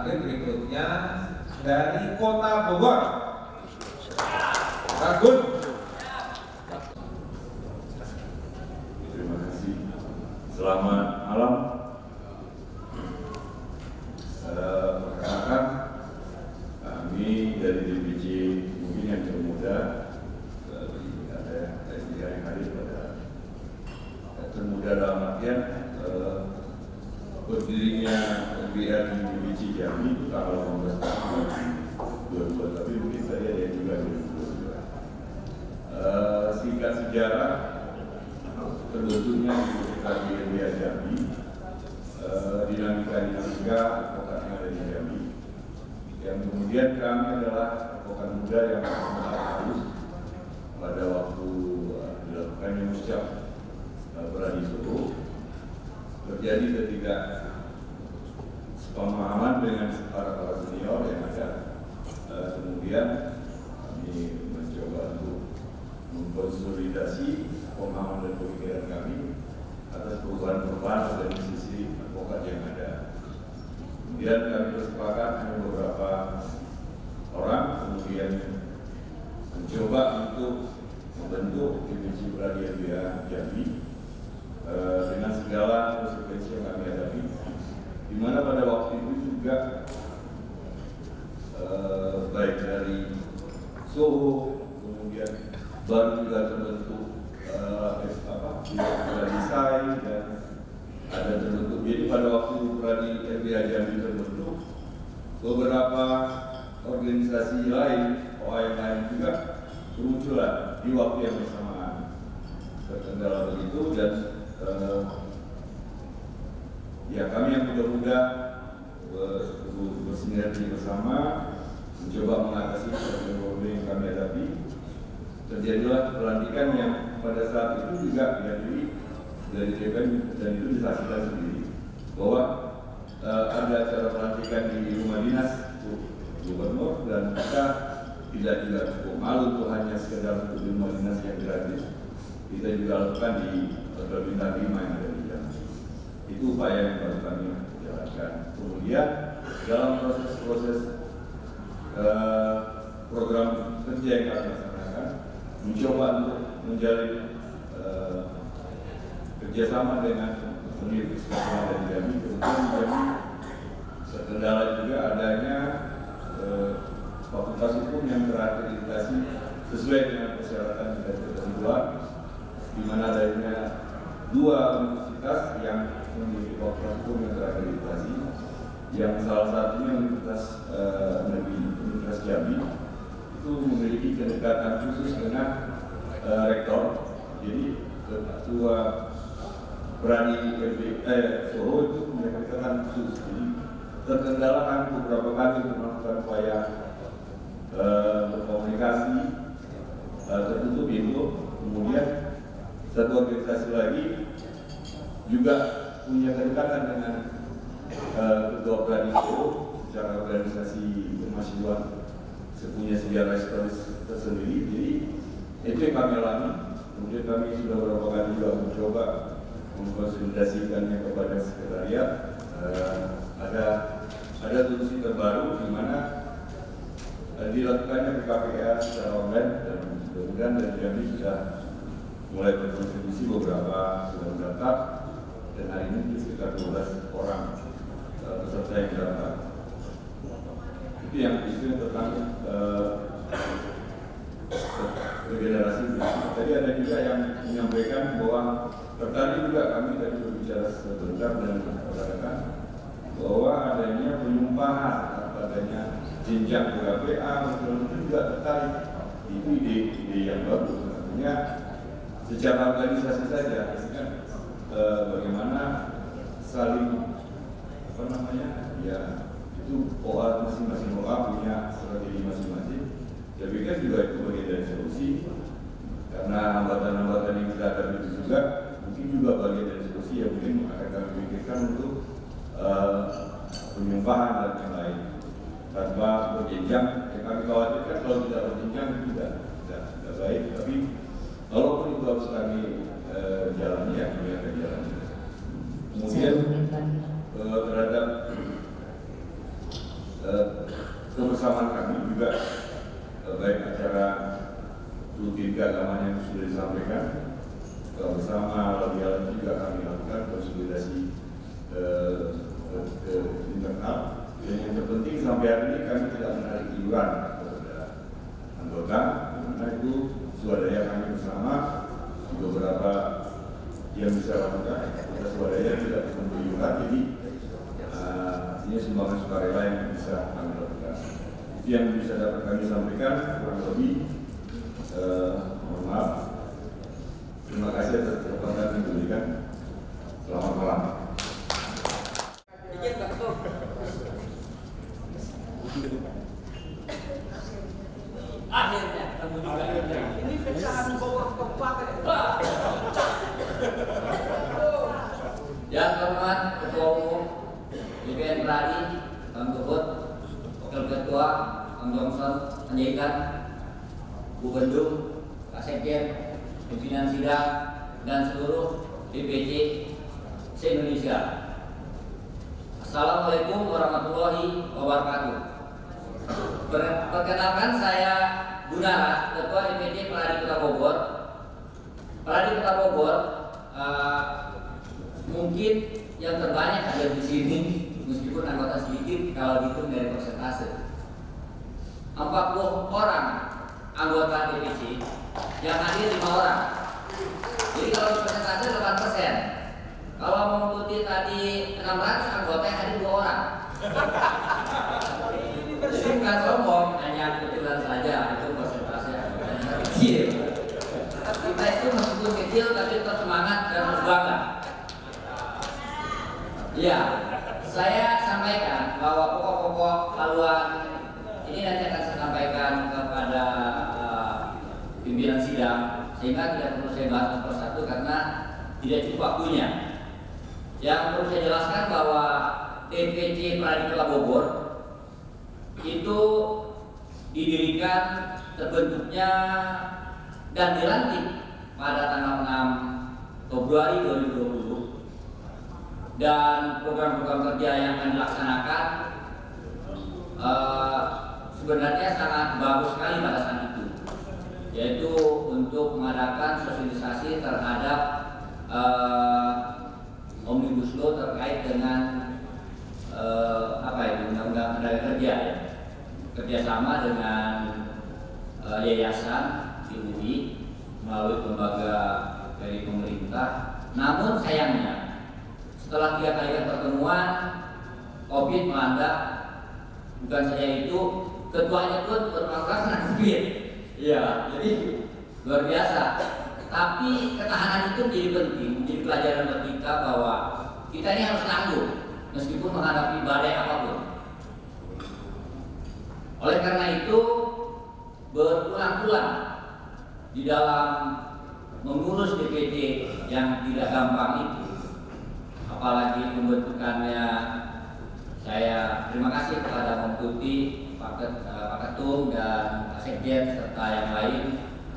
panggil berikutnya dari Kota Bogor. Ragun. Terima kasih. Selamat malam. Perkenalkan, kami dari DPJ mungkin yang termuda, ada yang hadir pada termuda dalam artian berdirinya LBR di DPJ Jambi itu tanggal 18 tahun 2022, tapi mungkin tadi ada yang juga 2022. Singkat sejarah terbentuknya di LBR Jambi, dinamika advokat yang ada di Jambi, yang kemudian kami adalah advokat muda yang harus pada waktu dilakukannya musyawarah Berani Solo terjadi ketika pemahaman dengan para senior yang ada. Kemudian kami mencoba untuk mengkonsolidasi pemahaman dan pemikiran kami atas perubahan-perubahan dari sisi advokat yang ada. Kemudian kami bersepakat dengan beberapa orang, kemudian mencoba untuk membentuk divisi Pradia Jambi dengan segala konsekuensi yang kami hadapi, di mana pada waktu itu juga baik dari Solo, kemudian baru juga terbentuk desain dan ada terbentuk. Jadi pada waktu Pradi LBH Jambi terbentuk, beberapa organisasi lain, OAM lain juga bermunculan di waktu yang bersamaan. Terkendala begitu dan ya kami yang muda-muda bersinergi bersama mencoba mengatasi problem yang kami hadapi. Terjadilah pelantikan yang pada saat itu juga dihadiri dari DPN dan itu disaksikan sendiri bahwa ada acara pelantikan di rumah dinas gubernur dan kita tidak juga cukup malu tuh hanya sekedar untuk rumah dinas yang gratis. Kita juga lakukan di Bintang 5 yang ada di Jambi. Itu upaya yang baru kami jalankan. Kemudian dalam proses-proses program kerja yang kami laksanakan, mencoba untuk menjalin kerjasama dengan universitas yang ada di Jambi. Kemudian di Jambi terkendala juga adanya fakultas hukum yang terakreditasi sesuai dengan persyaratan dan ketentuan, di mana adanya 2 universitas yang memiliki fakultas hukum yang terakreditasi, yang salah satunya Universitas Negeri Universitas Jambi itu memiliki kedekatan khusus dengan rektor. Jadi ketua Berani Solo itu punya kedekatan khusus. Jadi terkendala kan beberapa kali untuk melakukan upaya berkomunikasi tertutup itu. Kemudian satu organisasi lagi juga punya kedekatan dengan ketua Berani Solo secara organisasi kemahasiswaan punya sejarah historis tersendiri. Jadi itu yang kami alami. Kemudian kami sudah beberapa kali juga mencoba mengkonsolidasikannya kepada sekretariat. Ada solusi terbaru di mana dilakukannya PKPA secara online dan mudah-mudahan dari Jambi sudah mulai berkontribusi, beberapa sudah mendaftar dan hari ini sekitar 12 orang peserta yang mendaftar. Itu yang tentang regenerasi. Tadi ada juga yang menyampaikan bahwa tertarik juga kami tadi berbicara sebentar dan mengatakan bahwa adanya penyumpahan, adanya jenjang PKPA, itu juga tertarik. Itu ide yang bagus. Artinya secara organisasi saja, kan bagaimana saling ya itu OA masing-masing OA punya strategi masing-masing. Saya pikir juga itu bagian dari solusi, karena hambatan-hambatan yang kita hadapi itu juga mungkin juga bagian dari solusi yang mungkin akan kami pikirkan untuk penyumpahan dan yang lain tanpa berjenjang. Yang kami khawatirkan kalau tidak berjenjang itu tidak baik, tapi walaupun itu harus kami jalani, ya kami akan jalani. Kemudian terhadap kebersamaan kami juga baik acara rutin keagamaan yang sudah disampaikan bersama lagi juga kami lakukan konsolidasi ke internal. Dan yang terpenting sampai hari ini kami tidak menarik iuran kepada anggota, karena itu swadaya kami bersama di beberapa yang bisa lakukan. Kita swadaya tidak perlu iuran, jadi artinya sumbangan sukarela yang bisa kami lakukan. Itu yang bisa dapat kami sampaikan kurang lebih. Mohon maaf. Terima kasih atas kesempatan yang diberikan. Selamat malam. Akhirnya kamu juga ini pecahan bawah kabupaten. Yang terhormat Ketua Umum DPR RI, Kang Tubut, Wakil Ketua Kang Johnson Panjaitan, Bu Bendung, Kak Sekjen, pimpinan sidang, dan seluruh DPC se-Indonesia. Assalamualaikum warahmatullahi wabarakatuh. Perkenalkan, saya Gunara, Ketua DPC Pradi Kota Bogor. Pradi Kota Bogor mungkin yang terbanyak ada di sini, meskipun anggota sedikit kalau dihitung dari persentase. 40 orang anggota DPC, yang hadir 5 orang. Jadi kalau persentase 8%. Kalau mengikuti tadi 600 anggota yang hadir 2 orang. Jadi bukan sombong, hanya kebetulan saja itu persentase anggotanya kecil. Kita itu meskipun kecil tapi tetap semangat dan harus bangga. Ya, saya sampaikan bahwa pokok-pokok haluan ini nanti akan saya sampaikan kepada pimpinan sidang, sehingga tidak perlu saya bahas satu persatu karena tidak cukup waktunya. Yang perlu saya jelaskan bahwa DPC Pradi Kota Bogor itu didirikan, terbentuknya dan dilantik pada tanggal 6 Februari 2020, dan program-program kerja yang akan dilaksanakan sebenarnya sangat bagus sekali pada saat itu, yaitu untuk mengadakan sosialisasi terhadap Omnibus Law terkait dengan undang-undang tenaga kerja, ya, kerjasama dengan yayasan UI melalui lembaga dari pemerintah. Namun sayangnya setelah 3 kali pertemuan, COVID melanda. Bukan saja itu, ketuanya pun bermasalah kena COVID. Ya, jadi luar biasa. Tapi ketahanan itu menjadi penting, menjadi pelajaran buat kita bahwa kita ini harus tangguh meskipun menghadapi badai apapun. Oleh karena itu, berulang-ulang di dalam mengurus DPC yang tidak gampang itu, apalagi pembentukannya, saya terima kasih kepada Mengikuti, Pak Ketum dan Pak Sekjen serta yang lain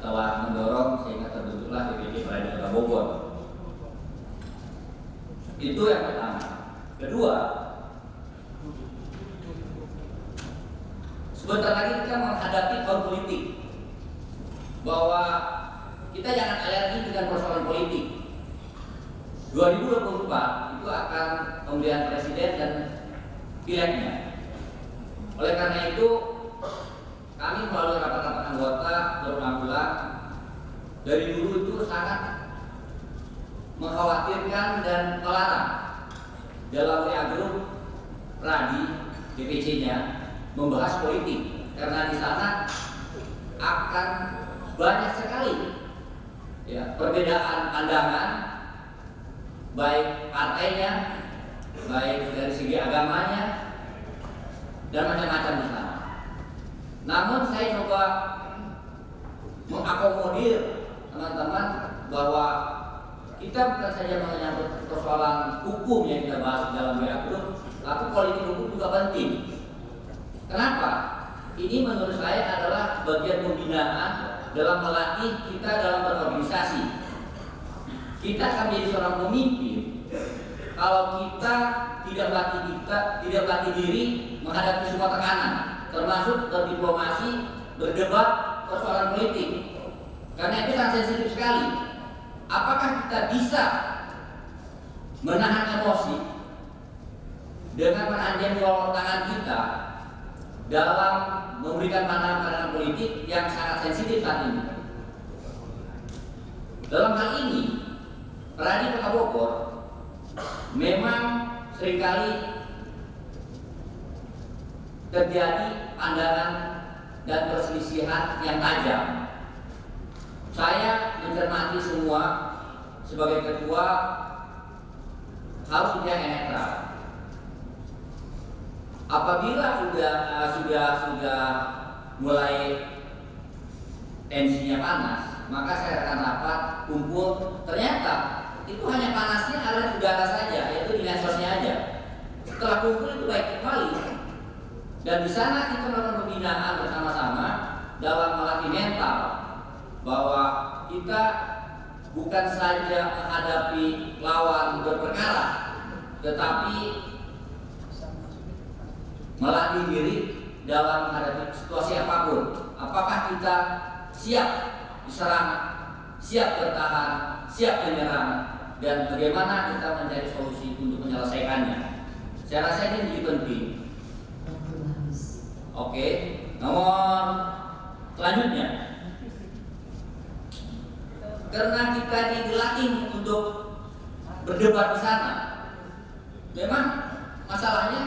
telah mendorong sehingga terbentuklah DPC Pradi Kota Bogor. Itu yang pertama. Kedua, sebentar lagi kita menghadapi tahun politik, bahwa kita jangan alergi dengan persoalan politik. 2024 itu akan pemilihan presiden dan pileknya. Oleh karena itu, kami melalui rapat-rapat anggota berulang-ulang dari dulu itu sangat mengkhawatirkan dan melarang dalam WA Group Pradi DPC-nya membahas politik, karena di sana akan banyak sekali ya perbedaan pandangan, baik partainya, baik dari segi agamanya, dan macam-macam di sana. Namun saya coba mengakomodir teman-teman bahwa kita bukan saja menyangkut persoalan hukum yang kita bahas dalam WA Group, tapi politik hukum juga penting. Kenapa? Ini menurut saya adalah bagian pembinaan dalam melatih kita dalam berorganisasi. Kita akan menjadi seorang pemimpin kalau kita tidak melatih diri menghadapi semua tekanan, termasuk berdiplomasi, berdebat persoalan politik. Karena itu sangat sensitif sekali. Apakah kita bisa menahan emosi dengan menahan jempol tangan kita dalam memberikan pandangan-pandangan politik yang sangat sensitif saat ini? Dalam hal ini, Pradi Kota Bogor memang seringkali terjadi pandangan dan perselisihan yang tajam. Saya mencermati semua sebagai ketua harus dia netral. Apabila sudah mulai tensinya panas, maka saya akan rapat kumpul. Ternyata itu hanya panasnya ada di udara saja, yaitu di medsosnya aja. Setelah kumpul itu baik kembali, dan di sana kita melakukan pembinaan bersama-sama dalam melatih mental bahwa kita bukan saja menghadapi lawan berperkara, tetapi melatih diri dalam menghadapi situasi apapun. Apakah kita siap diserang, siap bertahan, siap menyerang, dan bagaimana kita mencari solusi untuk menyelesaikannya. Saya rasa ini menjadi penting. Oke, nomor selanjutnya, karena kita dilatih untuk berdebat di sana, memang masalahnya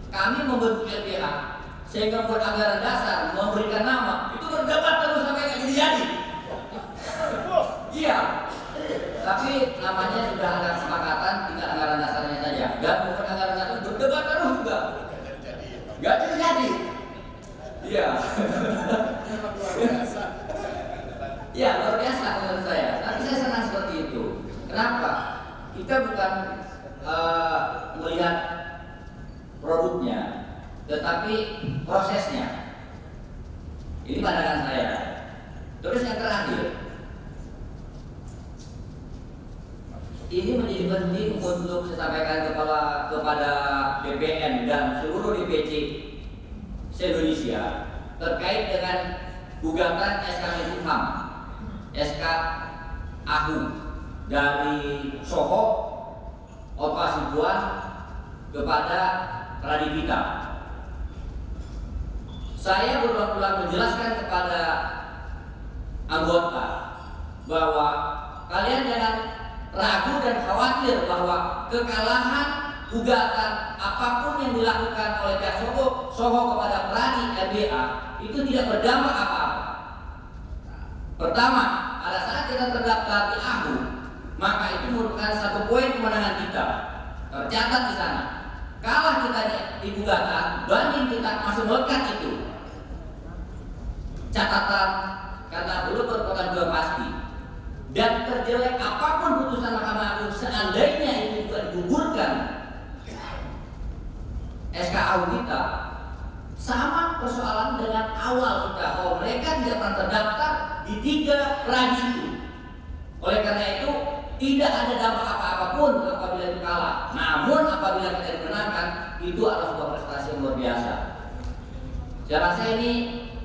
kami membentuk LBH sehingga buat anggaran dasar, memberikan nama, itu berdebat terus sampai nggak jadi. Iya, tapi namanya sudah ada kesepakatan, tinggal anggaran dasarnya saja. Dan bukan anggaran dasar berdebat terus juga, nggak jadi. Iya. Ya, luar biasa menurut saya. Tapi saya senang seperti itu. Kenapa? Kita bukan melihat produknya, tetapi prosesnya. Ini pandangan saya. Terus yang terakhir, ini menjadi penting untuk saya sampaikan kepada BPN dan seluruh DPC se-Indonesia terkait dengan gugatan SK Menkumham, SK AHU dari Soho, Otto Hasibuan kepada Raditya. Saya berulang-ulang menjelaskan kepada anggota bahwa kalian jangan ragu dan khawatir bahwa kekalahan gugatan apapun yang dilakukan oleh pihak Soho kepada Pradi LBA itu tidak berdampak apa-apa. Pertama, pada saat kita terdaftar di AHU, maka itu merupakan satu poin kemenangan kita. Tercatat di sana. Kalah kita di gugatan, banding kita masih melekat itu. Catatan karena belum merupakan dua pasti. Dan terjelek apapun putusan Mahkamah Agung, seandainya itu juga digugurkan SKAU kita, sama persoalan dengan awal kita bahwa mereka tidak pernah terdaftar di 3 pradi itu. Oleh karena itu tidak ada dampak apa-apapun apabila itu kalah. Namun apabila kita dimenangkan, itu adalah sebuah prestasi yang luar biasa. Saya rasa ini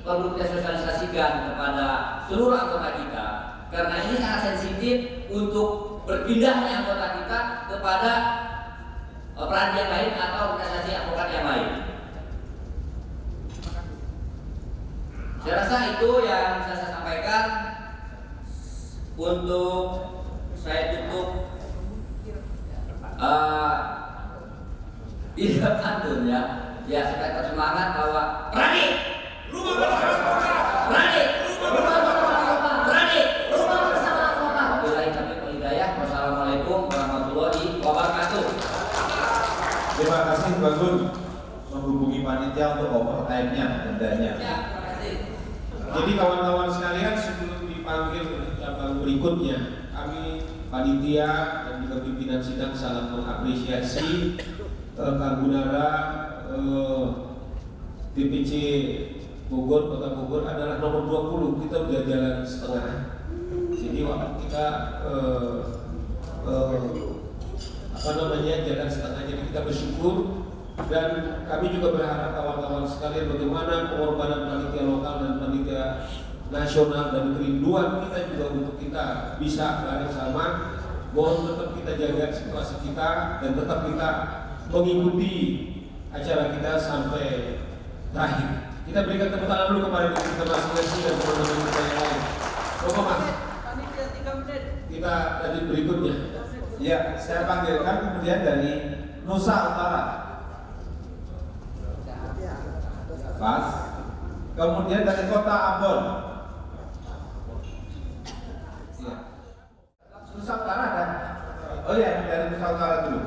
perlu kita sosialisasikan kepada seluruh anggota kita, karena ini sangat sensitif untuk berpindahnya anggota kita kepada pradi yang lain atau organisasi advokat yang lain. Saya rasa itu yang bisa saya sampaikan. Untuk saya tutup tidak pantun ya. Ya supaya tersemangat bahwa Pradi Wassalamualaikum warahmatullahi wabarakatuh. Terima kasih Bang Gun menghubungi panitia untuk overtime-nya tendanya. Ya, terima kasih. Jadi kawan-kawan sekalian, sebelum dipanggil cabang berikutnya, kami panitia dan juga pimpinan sidang sangat mengapresiasi Kang Gunara, DPC Bogor, Kota Bogor adalah nomor 20. Kita udah jalan setengah. Jadi waktu kita jalan setengah, jadi kita bersyukur Dan kami juga berharap kawan-kawan sekalian bagaimana pengorbanan panitia lokal dan panitia nasional dan kerinduan kita juga untuk kita bisa bareng sama. Mohon tetap kita jaga situasi kita dan tetap kita mengikuti acara kita sampai terakhir. Kita berikan tepuk tangan dulu kepada kita masing-masing dan teman-teman kita yang lain. Coba Mas, kita tadi berikutnya. Ya, saya panggilkan kemudian dari Nusa Utara. Pas. Kemudian dari Kota Ambon. Ya. Nusa Utara ada? Oh ya, dari Nusa Utara dulu.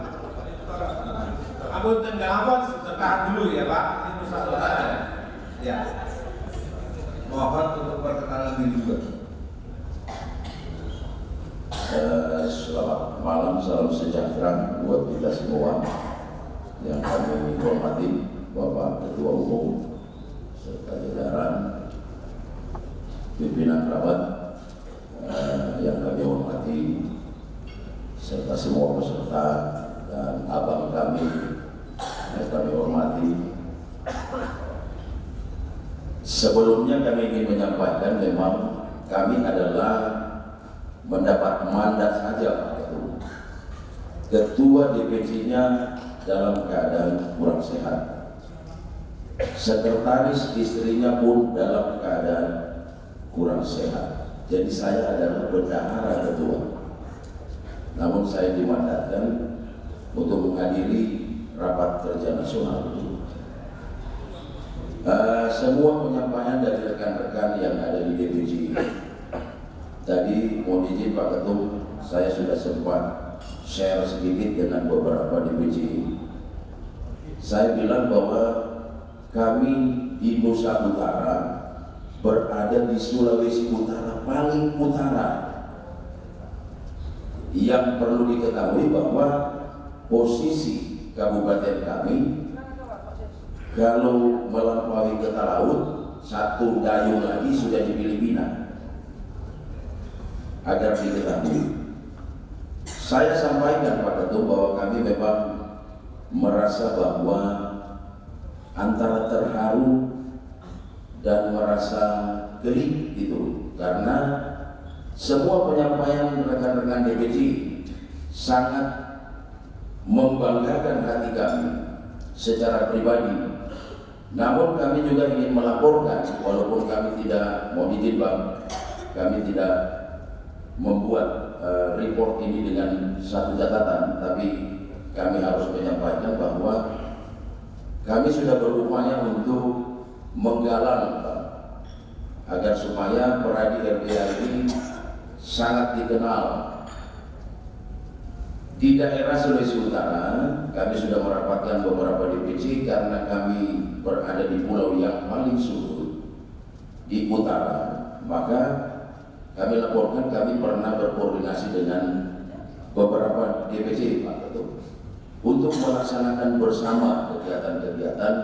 Ambon dan Ambon tahan dulu ya Pak. Ini Nusa Utara. Ya. Mohon untuk perkenalan diri juga. Selamat malam, salam sejahtera buat kita semua yang kami hormati Bapak Ketua Umum serta jajaran pimpinan kerabat yang kami hormati serta semua peserta dan abang kami yang kami hormati. Sebelumnya kami ingin menyampaikan memang kami adalah mendapat mandat saja Pak Ketua. Ketua DPC-nya dalam keadaan kurang sehat. Sekretaris istrinya pun dalam keadaan kurang sehat. Jadi saya adalah bendahara ketua. Namun saya dimandatkan untuk menghadiri rapat kerja nasional itu. Semua penyampaian dari rekan-rekan yang ada di DPC tadi mohon izin Pak Ketum, saya sudah sempat share sedikit dengan beberapa DPC. Saya bilang bahwa kami di Nusa Utara berada di Sulawesi Utara paling utara. Yang perlu diketahui bahwa posisi kabupaten kami kalau melampaui ke laut, satu dayung lagi sudah di Filipina. Agar diketahui, saya sampaikan Pak Ketum bahwa kami memang merasa bahwa antara terharu dan merasa geli itu karena semua penyampaian rekan-rekan DPC sangat membanggakan hati kami secara pribadi. Namun kami juga ingin melaporkan, walaupun kami tidak mau izin Bang, kami tidak membuat report ini dengan satu catatan, tapi kami harus menyampaikan bahwa kami sudah berupaya untuk menggalang agar supaya Peradi RPA ini sangat dikenal di daerah Sulawesi Utara. Kami sudah merapatkan beberapa DPC karena kami berada di pulau yang paling surut di utara, maka kami laporkan kami pernah berkoordinasi dengan beberapa DPC Pak Ketum untuk melaksanakan bersama kegiatan-kegiatan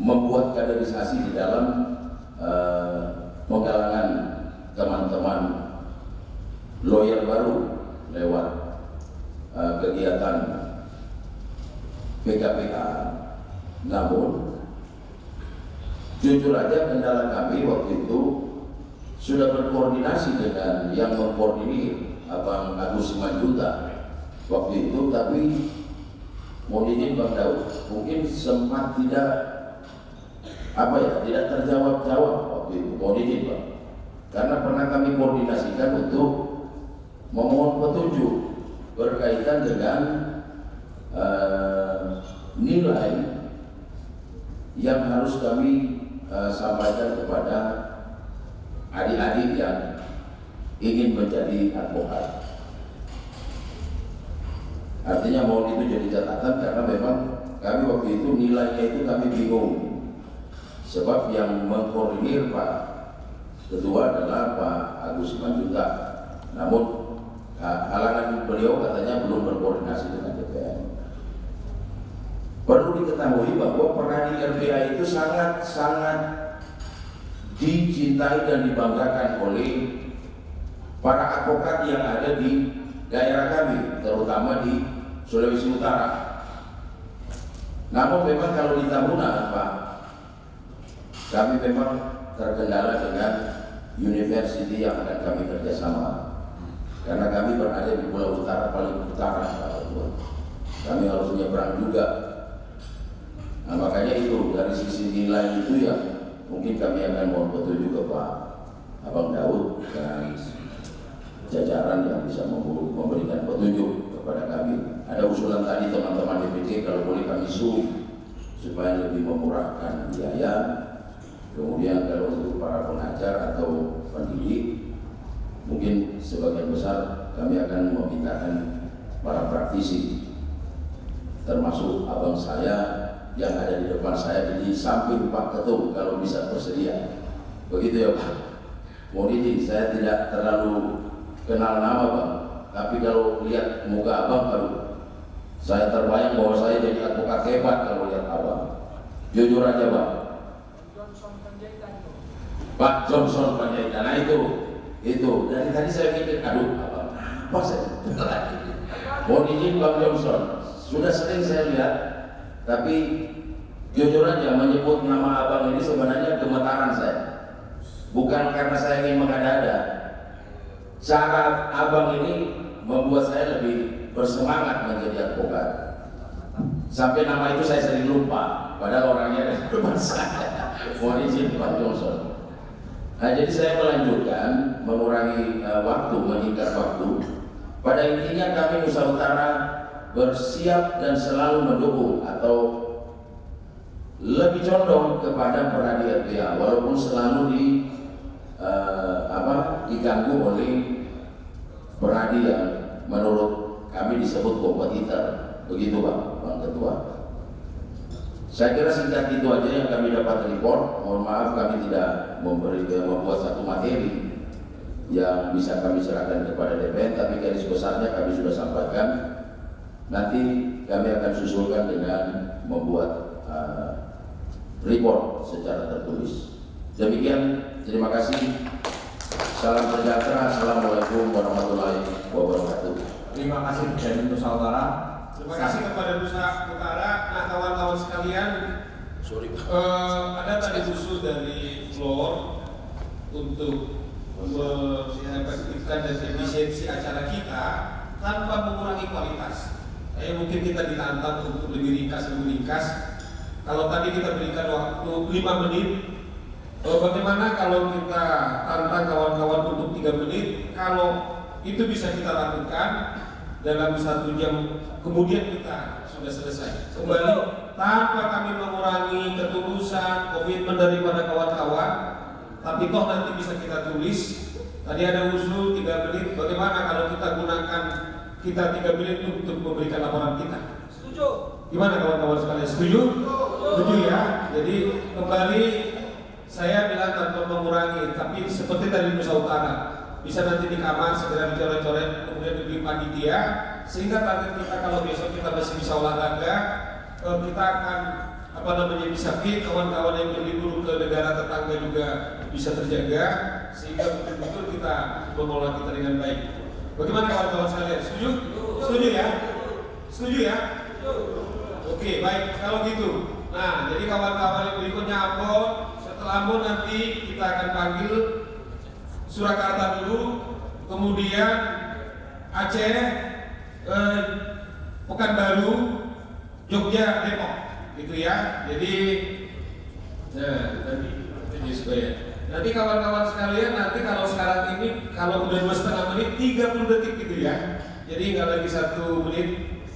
membuat kaderisasi di dalam penggalangan teman-teman lawyer baru lewat kegiatan PKPK. Namun jujur aja kendala kami waktu itu sudah berkoordinasi dengan yang mengkoordinir Abang Agus Simanjuntak waktu itu, tapi mohon izin Bang Daud, mungkin sempat tidak tidak terjawab waktu itu, mohon izin Bang, karena pernah kami koordinasikan untuk memohon petunjuk berkaitan dengan nilai yang harus kami sampaikan kepada adik-adik yang ingin menjadi advokat. Artinya mohon itu jadi catatan karena memang kami waktu itu nilainya itu kami bingung. Sebab yang mengkoordinir Pak Ketua adalah Pak Agus Simanjuntak. Namun halangan beliau katanya belum berkoordinasi dengan DPR. Perlu diketahui bahwa Peradi RPA itu sangat dicintai dan dibanggakan oleh para advokat yang ada di daerah kami, terutama di Sulawesi Utara. Namun memang kalau di tahunan Pak, kami memang terkendala dengan university yang akan kami kerjasama. Karena kami berada di Pulau Utara paling utara Pak Ketua. Kami harus menyeberang juga. Nah, makanya itu dari sisi nilai itu ya mungkin kami akan mohon petunjuk ke Pak Abang Daud dan jajaran yang bisa memberikan petunjuk kepada kami. Ada usulan tadi teman-teman DPD kalau boleh kami supaya lebih memurahkan biaya. Kemudian kalau untuk para pengajar atau pendidik, mungkin sebagian besar kami akan memintakan para praktisi, termasuk abang saya yang ada di depan saya di samping Pak Ketum kalau bisa bersedia. Begitu ya Pak. Mohon izin, saya tidak terlalu kenal nama Bang, tapi kalau lihat muka Abang baru saya terbayang bahwa saya jadi advokat hebat kalau lihat Abang. Jujur aja Bang. Pak Johnson Panjaitan, nah itu dari tadi saya mikir, aduh Abang, apa saya mohon izin Bang Johnson, sudah sering saya lihat, tapi jujur aja menyebut nama Abang ini sebenarnya gemetaran saya. Bukan karena saya ingin mengada-ada. Cara Abang ini membuat saya lebih bersemangat menjadi advokat. Sampai nama itu saya sering lupa, padahal orangnya dari depan saya. Mohon izin Pak Johnson. Nah, jadi saya melanjutkan, mengurangi waktu, menyingkat waktu. Pada intinya kami Nusa Utara bersiap dan selalu mendukung atau lebih condong kepada Peradi RPA, walaupun selalu diganggu oleh Peradi yang menurut kami disebut kompetitor, begitu Bang Ketua. Saya kira singkat itu aja yang kami dapat report. Mohon maaf kami tidak membuat satu materi yang bisa kami serahkan kepada DPN, tapi garis besarnya kami sudah sampaikan. Nanti kami akan susulkan dengan membuat report secara tertulis. Demikian, terima kasih. Salam sejahtera. Assalamualaikum warahmatullahi wabarakatuh. Terima kasih dari Nusa Utara. Terima kasih kepada Nusa Utara. Nah, kawan-kawan sekalian, ada tadi usul dari floor untuk mengefektifkan dan efisiensi acara kita tanpa mengurangi kualitas. Mungkin kita ditantang untuk lebih ringkas. Kalau tadi kita berikan waktu 5 menit, bagaimana kalau kita tantang kawan-kawan untuk 3 menit? Kalau itu bisa kita lakukan dalam 1 jam, kemudian kita sudah selesai. Kembali tanpa kami mengurangi ketulusan, komitmen daripada kawan-kawan, tapi toh nanti bisa kita tulis. Tadi ada usul 3 menit, bagaimana kalau kita gunakan 3 menit untuk memberikan laporan kita? Setuju. Gimana kawan-kawan sekalian, setuju? Setuju ya. Jadi kembali saya bilang tanpa mengurangi, tapi seperti tadi Nusa Utara, bisa nanti di kamar segera dicoret-coret, kemudian di panitia, sehingga target kita kalau besok kita masih bisa olahraga, kita akan bisa fit, kawan-kawan yang berlibur ke negara tetangga juga bisa terjaga, sehingga betul-betul kita mengelola kita dengan baik. Bagaimana kawan-kawan sekalian? Setuju? Setuju ya? Setuju ya? Oke, baik. Kalau gitu, nah jadi kawan-kawan yang berikutnya Ambon. Setelah Ambon nanti kita akan panggil Surakarta dulu, kemudian Aceh, Pekanbaru, Jogja, Depok, gitu ya. Jadi, nanti kawan-kawan sekalian, nanti kalau sekarang ini kalau udah 2,5 menit, 30 detik gitu ya. Jadi nggak lagi 1 menit,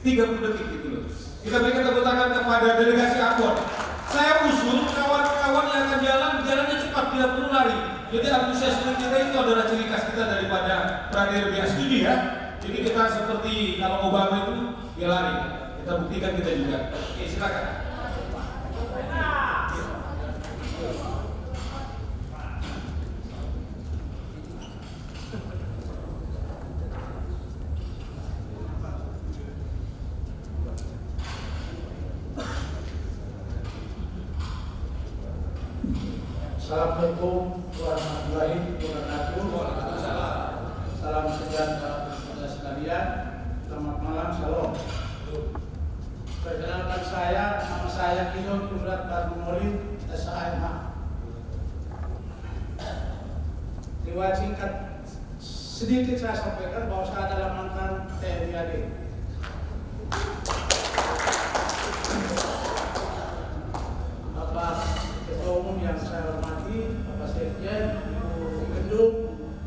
30 detik gitu loh. Kita berikan tepuk tangan kepada delegasi Ambon. Saya usul kawan-kawan yang akan jalannya cepat, tidak perlu lari. Jadi antusiasme kita itu adalah ciri khas kita daripada Peradi RPA, setuju ya? Jadi kita seperti kalau Obama itu dia lari, kita buktikan kita juga. Oke, silakan. Assalamualaikum warahmatullahi wabarakatuh. Salam sejahtera kepada sekalian. Selamat malam, shalom. Perkenalkan nama saya Kinon Kudrat Barumori, SHMH. Riwayat singkat sedikit saya sampaikan bahwa saya adalah mantan TNI AD. Bapak Ketua Umum yang saya hormati, Bapak Sekjen, Ibu Gendung,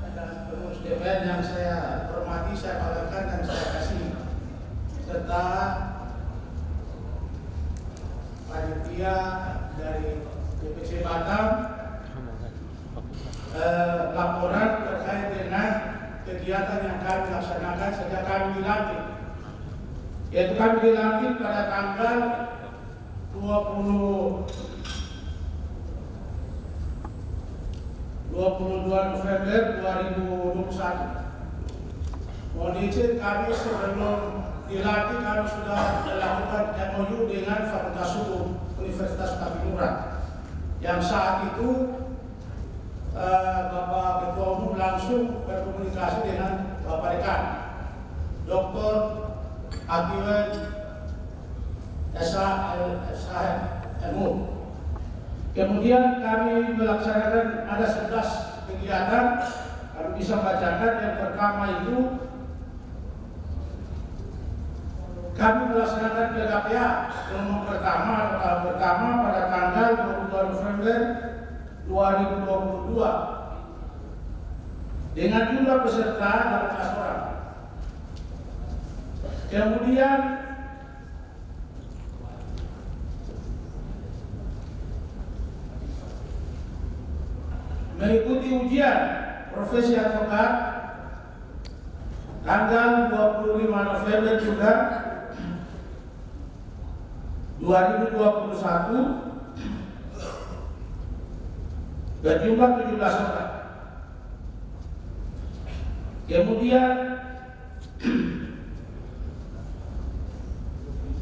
dan pengurus DPR yang saya hormati, saya banggakan dan saya kasih, serta panitia dari DPC Batam, laporan terkait dengan kegiatan yang kami laksanakan sejak kami dilantik, yaitu kami dilantik pada tanggal 22 November 2021. Mohon izin, kami sebelum dilantik kami sudah melakukan MOU dengan Fakultas Hukum Universitas Tapinuran, yang saat itu Bapak Ketua Umum langsung berkomunikasi dengan Bapak Dekan Dr. Akiwan SHMU. Kemudian kami melaksanakan ada 11 kegiatan, kami bisa bacakan. Yang pertama itu kami melaksanakan PKPA gelombang pertama atau tahap pertama pada tanggal 22 November 2022 dengan jumlah peserta 18 orang. Kemudian mengikuti ujian profesi advokat tanggal 25 November juga 2021 berjumlah 17 orang. Kemudian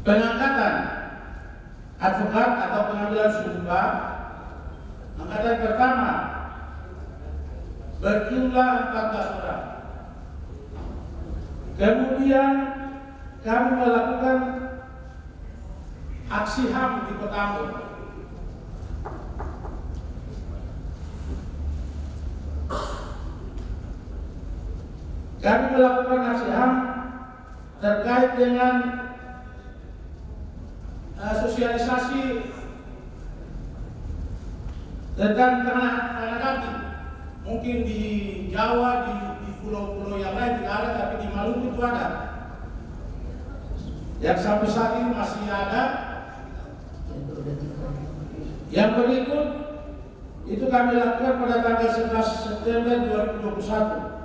pengangkatan advokat atau pengambilan sumpah angkatan pertama berjumlah 14 orang. Kemudian kami melakukan aksi HAM di Kota Ambon. Kami melakukan aksi HAM terkait dengan sosialisasi tentang tanah kaki. Mungkin di Jawa, di pulau-pulau yang lain tidak ada, tapi di Maluku itu ada. Yang sampai saat ini masih ada. Yang berikut itu kami lakukan pada tanggal 11 September 2021.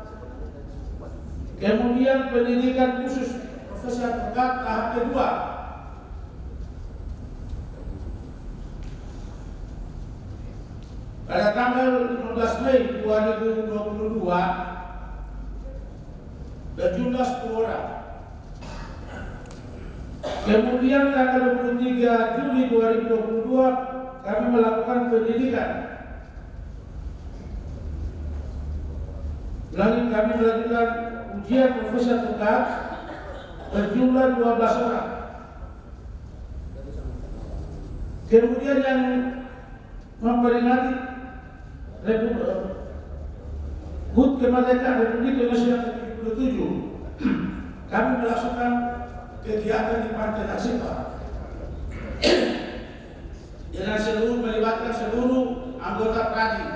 Kemudian pendidikan khusus profesi advokat tahap kedua pada tanggal 15 Mei 2022 berjumlah 10 orang. Kemudian tanggal 23 Juli 2022 kami melakukan pendidikan. Kami melakukan ujian profesi advokat berjumlah 12 orang. Kemudian yang memperingati HUT kemerdekaan Republik Indonesia ke-77, kami melaksanakan kegiatan di Pantai Naksipa dengan melibatkan seluruh anggota Pradi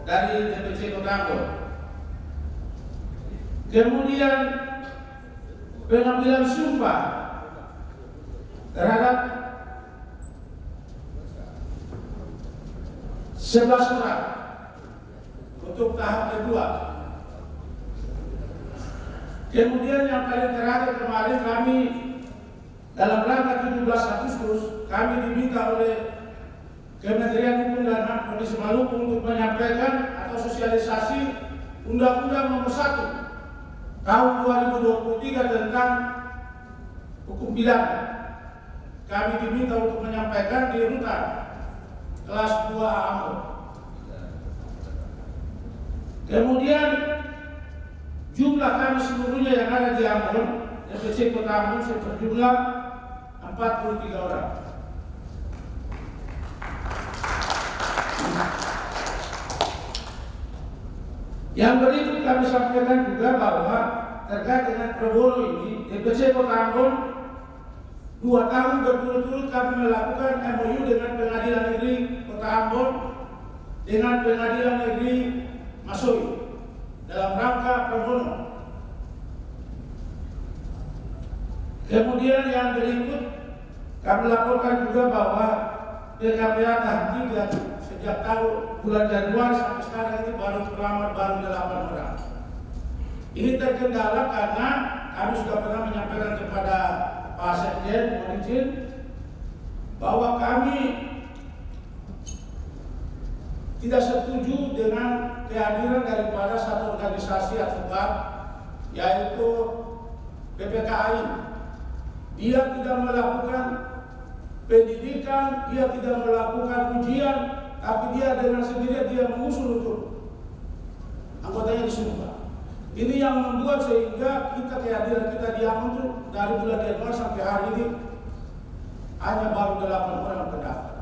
dari DPC Kota Ambon. Kemudian pengambilan sumpah terhadap 11 orang untuk tahap kedua. Kemudian yang paling terakhir kemarin kami dalam rangka 17 Agustus kami diminta oleh Kementerian Hukum dan HAM Provinsi Maluku untuk menyampaikan atau sosialisasi Undang-Undang Nomor 1 Tahun 2023 tentang hukum pidana. Kami diminta untuk menyampaikan di rutan kelas 2 Ambon. Kemudian jumlah kami seluruhnya yang ada di Ambon, DPC Kota Ambon berjumlah 4 43 orang. Yang berikut kami sampaikan juga bahwa terkait dengan Probolinggo ini, DPC Kota Ambon 2 tahun berturut-turut kami melakukan MOU dengan Pengadilan Negeri Kota Ambon dengan Pengadilan Negeri Masoi dalam rangka Probolinggo. Kemudian yang berikut kami laporkan juga bahwa PKPA tahap 3 sejak tahun bulan Januari sampai sekarang ini baru 8 orang. Ini terkendala karena kami sudah pernah menyampaikan kepada Pak Sekjen, mohon izin, bahwa kami tidak setuju dengan kehadiran daripada satu organisasi advokat, yaitu PPKI. Dia tidak melakukan pendidikan, dia tidak melakukan ujian, tapi dia dengan sendirinya dia mengusul untuk anggotanya disumpah. Ini yang membuat sehingga kita kehadiran kita di Ambon itu dari bulan Januari sampai hari ini hanya baru 8 orang terdaftar.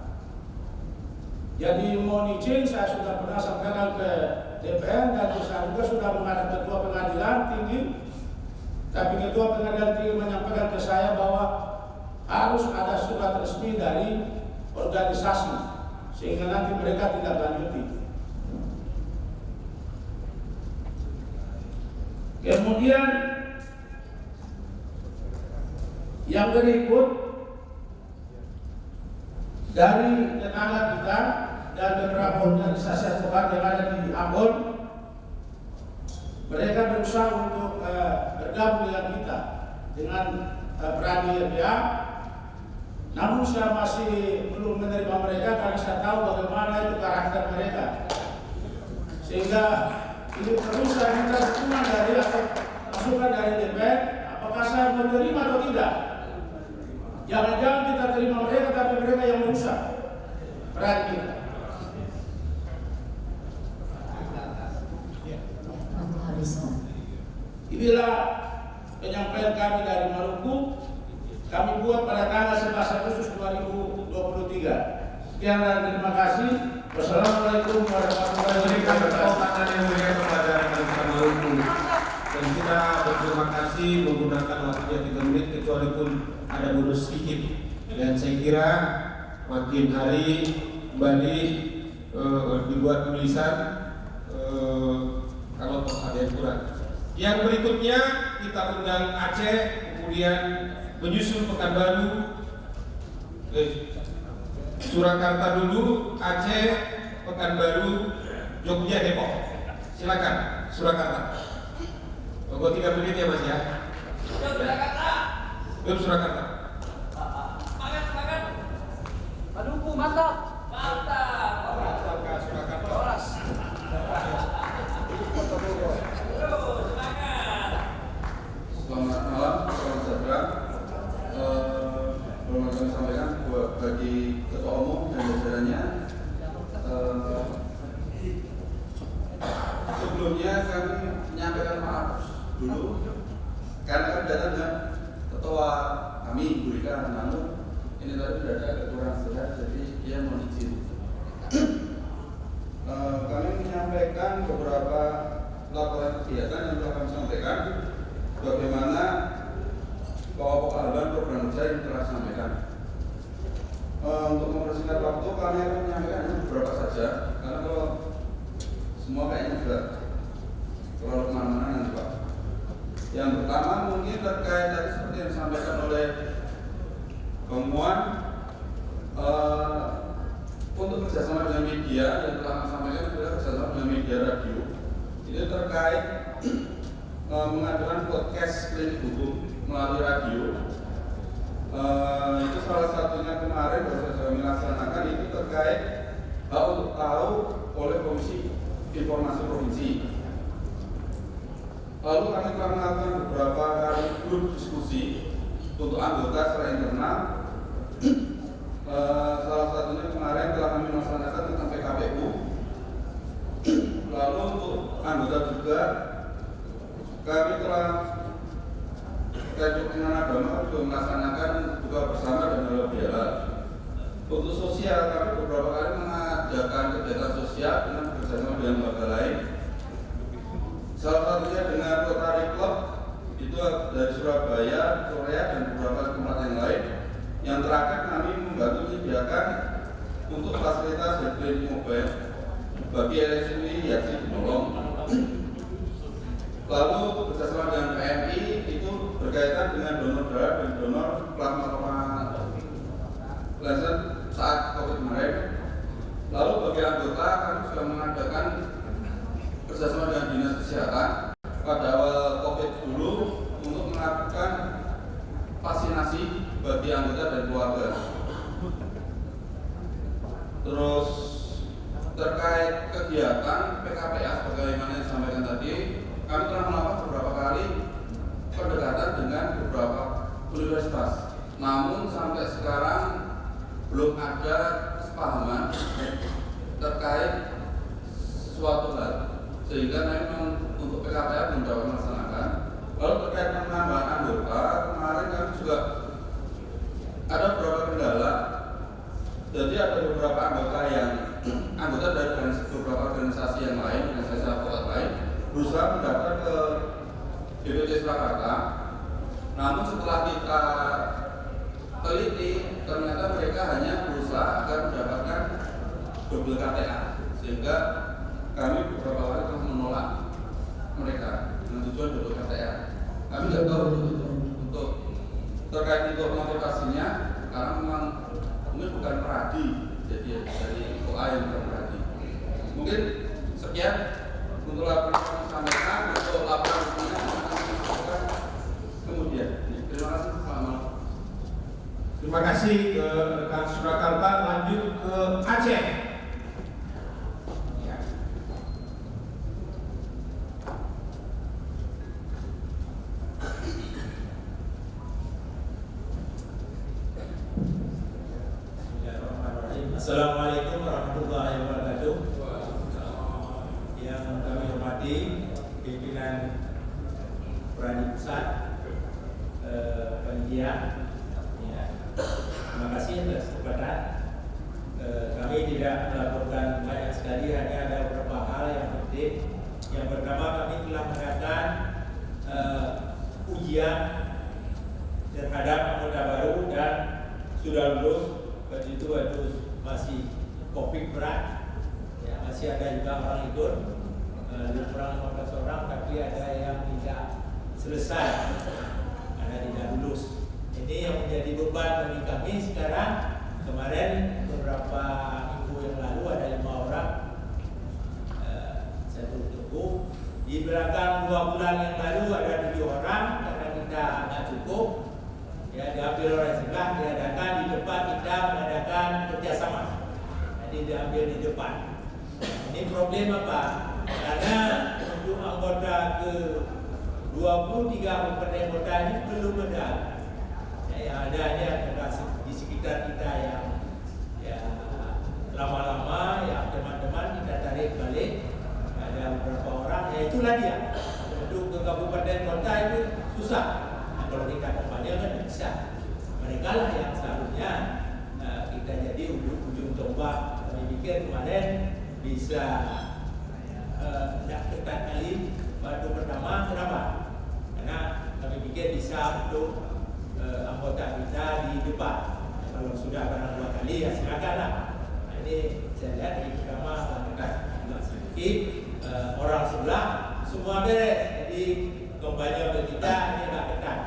Jadi mohon izin, saya sudah pernah sampaikan ke DPR dan saya juga sudah menghadap Ketua Pengadilan Tinggi. Tapi Ketua Pengadilan Tinggi menyampaikan ke saya bahwa harus ada surat resmi dari organisasi sehingga nanti mereka tidak lanjuti. Kemudian yang berikut dari tetangga kita dan beberapa organisasi advokat yang ada di Ambon, mereka berusaha untuk bergabung dengan kita dengan Pradi LBH. Namun saya masih belum menerima mereka karena saya tahu bagaimana itu karakter mereka. Sehingga ini perlu saya minta dukungan dari atau masukan dari DPR, apakah saya menerima atau tidak. Jangan-jangan kita terima mereka tapi mereka yang merusak Pradi kita. Inilah penyampaian kami dari Maluku. Kami buat pada tanggal 11 Agustus 2023. Sekian dan terima kasih. Wassalamualaikum warahmatullahi wabarakatuh. Yang mulia kepada rekan-rekan Maluku, dan kita berterima kasih menggunakan waktunya 3 menit kecuali pun ada bonus sedikit. Dan saya kira makin hari kembali dibuat tulisan kalau ada yang kurang. Yang berikutnya kita undang Aceh, kemudian menyusul Pekanbaru, Surakarta dulu, Aceh, Pekanbaru, Jogja, Depok. Silakan Surakarta. Tunggu 3 menit ya Mas ya. Yuk Surakarta. Semangat. Maluku mantap. Surakarta. Selamat malam, salam sejahtera. Perlu kami sampaikan bagi Ketua Umum dan jajarannya. Sebelumnya kami menyampaikan maaf dulu karena kami datang dengan Ketua kami, Bu Rika, namun ini tadi sudah ada kekurangan sehat, jadi dia mohon izin. Kami menyampaikan beberapa laporan kegiatan yang telah kami sampaikan, bagaimana pokok haluan program kerja yang telah disampaikan. Untuk mempersingkat waktu, kami akan menyampaikan hanya beberapa saja, karena kalau semua kayaknya juga terlalu kemana-mana nanti Pak. Yang pertama mungkin terkait tadi seperti yang disampaikan oleh Bang Muan, untuk kerjasama dengan media yang telah kami sampaikan adalah kerjasama dengan media radio. Ini terkait mengadakan podcast klinik hukum melalui radio. Itu salah satunya kemarin baru saja kami laksanakan, itu terkait hak untuk tahu oleh Komisi Informasi Provinsi. Lalu kami telah melakukan beberapa kali grup diskusi untuk anggota secara internal. Salah satunya kemarin telah kami melaksanakan tentang PKPU. Lalu untuk anggota juga kami telah terkait dengan agama juga melaksanakan juga bersama Untuk sosial, kami beberapa kali mengadakan kegiatan sosial dengan bekerjasama dengan lembaga lain. Salah satunya dengan Rotary Club itu dari Surabaya, Korea, dan beberapa tempat yang lain. Yang terakhir kami membantu menyediakan untuk fasilitas helpline mobile bagi RSUI Yasin Menolong. Lalu bekerjasama dengan PMI itu berkaitan dengan donor darah dan donor plasma konvalesen saat COVID kemarin. Lalu bagi anggota kami sudah mengadakan kerjasama dengan Dinas Kesehatan pada awal COVID dulu untuk melakukan vaksinasi bagi anggota dan keluarga. Terus terkait kegiatan PKPA sebagaimana yang disampaikan tadi, kami telah melakukan beberapa kali pendekatan dengan beberapa universitas. Namun sampai sekarang belum ada kesepahaman terkait suatu hal, sehingga memang untuk PKPA belum dapat melaksanakan. Lalu terkait penambahan anggota, kemarin kami juga ada beberapa kendala. Jadi ada beberapa anggota dari beberapa organisasi yang lain, organisasi advokat lain, berusaha mendaftar ke DPC Surakarta. Namun setelah kita teliti, ternyata mereka hanya berusaha agar mendapatkan double KTA, sehingga kami beberapa kali telah menolak mereka dengan tujuan double KTA. Kami tidak tahu untuk terkait itu motivasinya, karena memang ini bukan peradi, jadi dari OA yang bukan peradi. Mungkin sekian untuk laporan yang disampaikan, untuk laporan kemudian. Terima kasih. Selamat malam. Terima kasih ke rekan Surakarta. Lanjut ke Aceh. Ya. Assalamualaikum warahmatullahi wabarakatuh. Yang kami hormati pimpinan Pradi Pusat, panitia. Ya. Terima kasih atas kesempatan. Kami tidak melaporkan banyak sekali, hanya ada beberapa hal yang penting. Yang pertama, kami telah mengadakan ujian terhadap anggota baru dan sudah lulus. Begitu itu masih COVID berat, ya, masih ada juga orang ikut, kurang 15 orang, tapi ada yang tidak selesai karena tidak lulus. Ini yang menjadi beban bagi kami sekarang. Kemarin beberapa minggu yang lalu ada 5 orang, satu tubuh. Di belakang 2 bulan yang lalu ada 7 orang karena kita nggak cukup. Ya, diambil oleh sebelah, diadakan di depan, kita mengadakan kerjasama. Jadi diambil di depan. Ini problem apa? Karena untuk anggota ke 23 kabupaten kota ini belum ada. Yang ada hanya di sekitar kita yang ya lama-lama, ya teman-teman kita tarik balik. Ada beberapa orang, ya itulah dia. Untuk ke kabupaten kota itu susah. Kalau kita kembali kan bisa. Mereka lah yang seharusnya kita jadi ujung tombak. Kami pikir kemarin bisa tidak ketat kali. Waktu pertama, kenapa? Karena kami pikir bisa untuk anggota kita di depan. Kalau sudah barang 2 kali ya silakanlah. Nah, ini saya lihat di pertama ketat juga sedikit. Orang sebelah semua beres. Jadi kampanye untuk kita ini tidak ketat.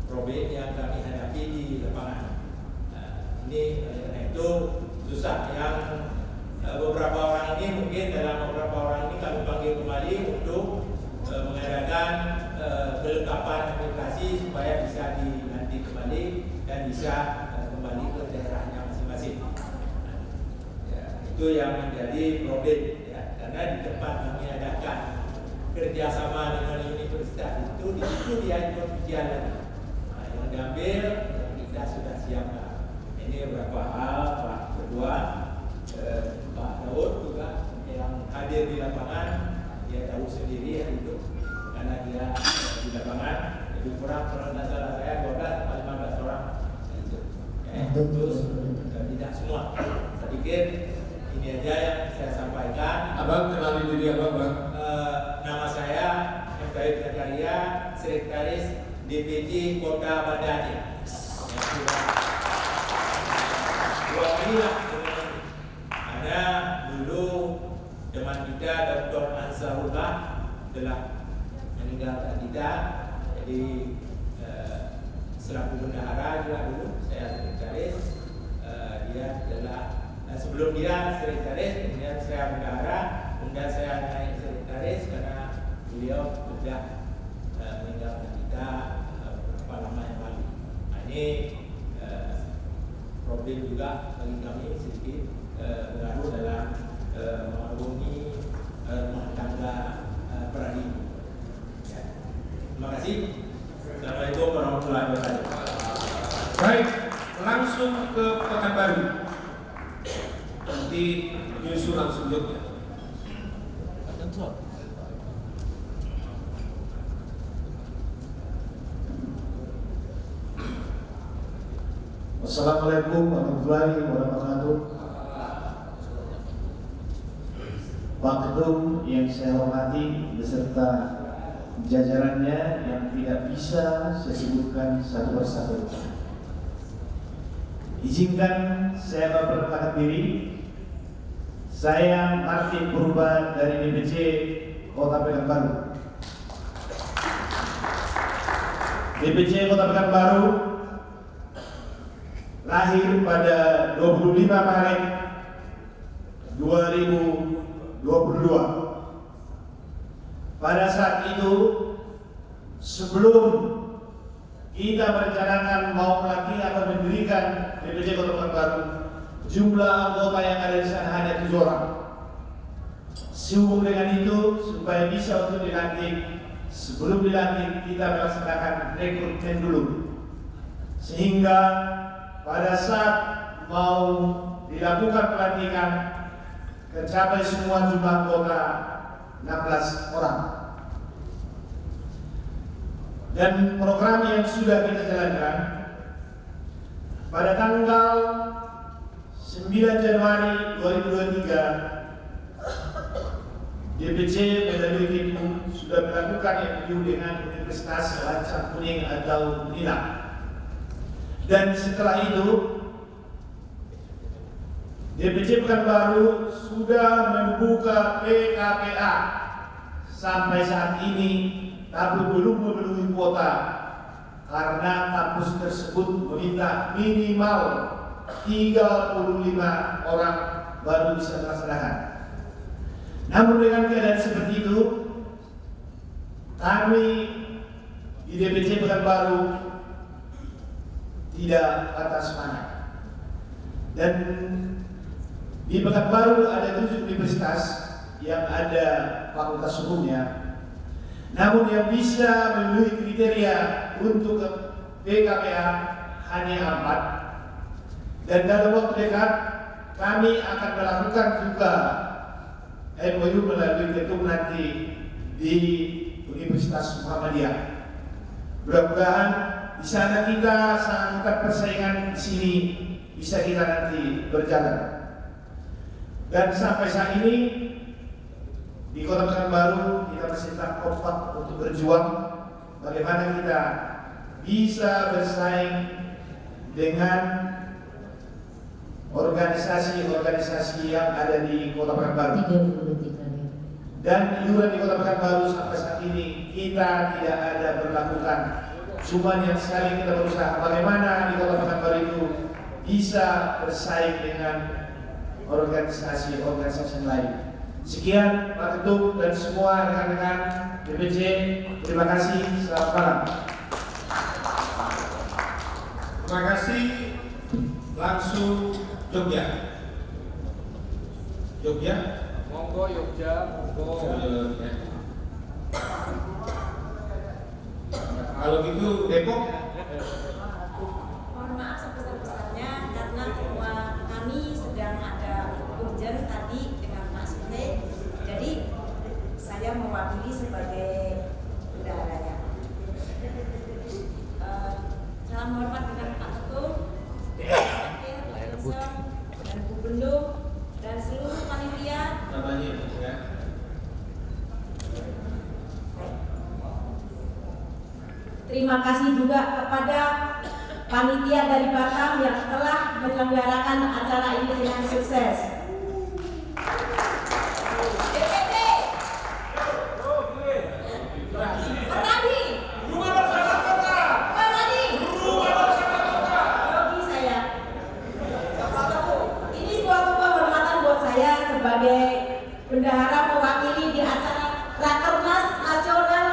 Problem yang kami hadapi di lapangan. Ini karena itu susah. Yang beberapa orang ini mungkin dalam beberapa orang ini kami panggil kembali untuk mengadakan kelengkapan aplikasi supaya bisa dinanti kembali dan bisa kembali ke daerahnya masing-masing. Ya, itu yang menjadi problem. Ya, karena di tempat kami adakan kerjasama dengan universitas itu di situ dia ikut ujian lagi. Diambil, kita sudah siapkan. Ini beberapa hal, Pak Kedua, Pak Daud juga yang hadir di lapangan, dia tahu sendiri hal itu, karena dia di lapangan lebih kurang kalau tidak salah saya 12 atau 15 orang. Terus pikir ini aja yang saya sampaikan. Abang kenalin diri abang, Bang. Nama saya MKI Zakaria, Sekretaris DPC Kota Banda Aceh. Inilah ada dulu teman kita Dr. Ansarullah telah meninggalkan kita, jadi selaku bendahara juga dulu saya sekretaris, dia adalah sebelum dia sekretaris, kemudian saya bendahara, kemudian saya naik sekretaris karena beliau sudah meninggalkan kita beberapa lama yang lalu. Nah, ini problem juga bagi kami sedikit berlalu dalam mengarungi rumah tangga peradi. Ya. Terima kasih. Assalamualaikum warahmatullahi wabarakatuh. Baik, langsung ke Pekanbaru. Nanti nyusul langsung Jogja. Assalamualaikum warahmatullahi wabarakatuh. Pak Ketum yang saya hormati beserta jajarannya yang tidak bisa saya sebutkan satu persatu. Izinkan saya memperkenalkan diri. Saya Martin Purba dari DPC Kota Pekanbaru. DPC Kota Pekanbaru lahir pada 25 Maret 2022. Pada saat itu, sebelum kita merencanakan mau melatih atau mendirikan DPC Kota Pekanbaru, jumlah anggota yang ada di sana hanya 7 orang. Sehubung dengan itu, supaya bisa untuk dilantik, sebelum dilantik kita melaksanakan rekrutmen dulu, sehingga pada saat mau dilakukan pelantikan tercapai semua jumlah anggota 16 orang. Dan program yang sudah kita jalankan pada tanggal 9 Januari 2023 DPC Medan itu sudah melakukan MOU dengan Universitas Lancang Kuning atau UNILA. Dan setelah itu DPC Pekanbaru sudah membuka PKPA sampai saat ini, tapi belum memenuhi kuota karena kampus tersebut meminta minimal 35 orang baru bisa melaksanakan. Namun dengan keadaan seperti itu, kami di DPC Pekanbaru tidak patah semangat. Dan di Pekanbaru ada 7 universitas yang ada fakultas hukumnya. Namun yang bisa memenuhi kriteria untuk PKPA hanya 4. Dan dalam waktu dekat kami akan melakukan juga MOU melalui ketum nanti di Universitas Muhammadiyah. Mudah-mudahan di sana kita sangat ketat persaingan di sini bisa kita nanti berjalan. Dan sampai saat ini di Kota Pekanbaru kita masih tetap kompak untuk berjuang bagaimana kita bisa bersaing dengan organisasi-organisasi yang ada di Kota Pekanbaru. Dan iuran di Kota Pekanbaru sampai saat ini kita tidak ada berlakukan. Cuma yang sekali kita berusaha bagaimana di Kota Pekanbaru itu bisa bersaing dengan organisasi-organisasi lain. Sekian Pak Ketum dan semua rekan-rekan DPC, terima kasih, selamat malam. Terima kasih. Langsung Jogja. Jogja. Monggo Yogya, monggo. Ya. Kalau gitu Depok. Mohon maaf sebesar-besarnya karena ketua kami sedang ada urgen tadi dengan Pak Sule. Jadi saya mewakili sebagai bendaharanya. Salam hormat dengan Pak Ketum, dan Bu Bendung, Terima kasih juga kepada panitia dari Batam yang telah menyelenggarakan acara ini dengan sukses. DPT Peradi Yogi saya. Ini suatu kehormatan buat saya sebagai bendahara mewakili di acara Rakernas Nasional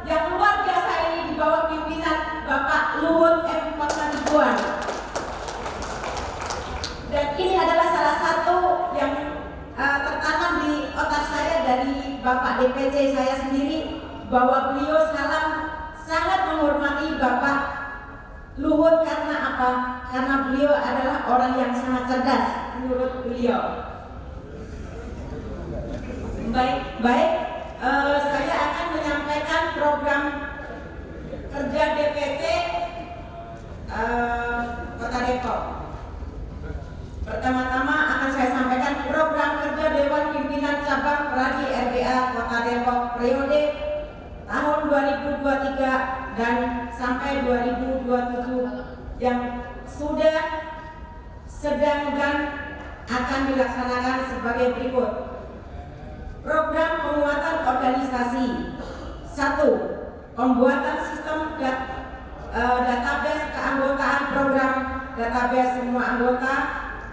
yang luar biasa ini di bawah pimpinan Bapak Luhut M. Pangaribuan. Dan ini adalah salah satu yang tertanam di otak saya dari Bapak DPC saya sendiri, bahwa beliau sangat menghormati Bapak Luhut. Karena apa? Karena beliau adalah orang yang sangat cerdas menurut beliau. Baik, saya akan menyampaikan program kerja DPT Kota Depok. Pertama-tama akan saya sampaikan program kerja Dewan Pimpinan Cabang Peradi RBA Kota Depok periode tahun 2023 dan sampai 2027 yang sudah, sedang dan akan dilaksanakan sebagai berikut. Program penguatan organisasi. 1. Pembuatan sistem database keanggotaan. Program database semua anggota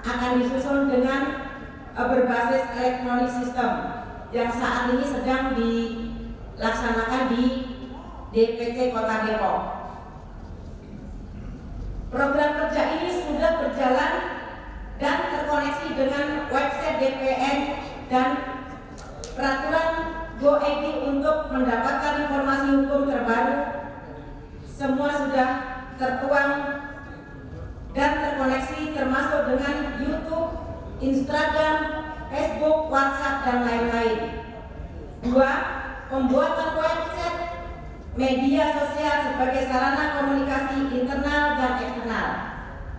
akan disusun dengan berbasis elektronik sistem yang saat ini sedang dilaksanakan di DPC Kota Depok. Program kerja ini sudah berjalan dan terkoneksi dengan website DPN dan peraturan GoID untuk mendapatkan informasi hukum terbaru. Semua sudah tertuang dan terkoneksi, termasuk dengan YouTube, Instagram, Facebook, WhatsApp, dan lain-lain. 2. Pembuatan website media sosial sebagai sarana komunikasi internal dan eksternal.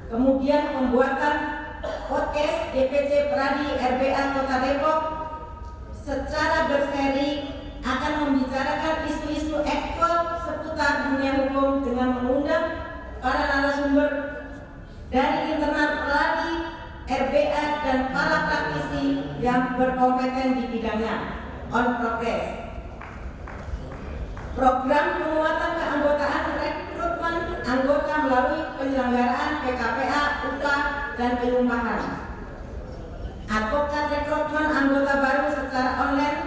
Kemudian pembuatan podcast DPC Peradi RBA Kota Depok secara berseri akan membicarakan isu-isu aktual seputar dunia hukum dengan mengundang para narasumber dari internal Peradi RBA dan para praktisi yang berkompeten di bidangnya. On progress. Program penguatan keanggotaan rekrutmen anggota melalui penyelenggaraan PKPA, UPA, dan penyumpahan. Advokat rekrutmen anggota baru secara online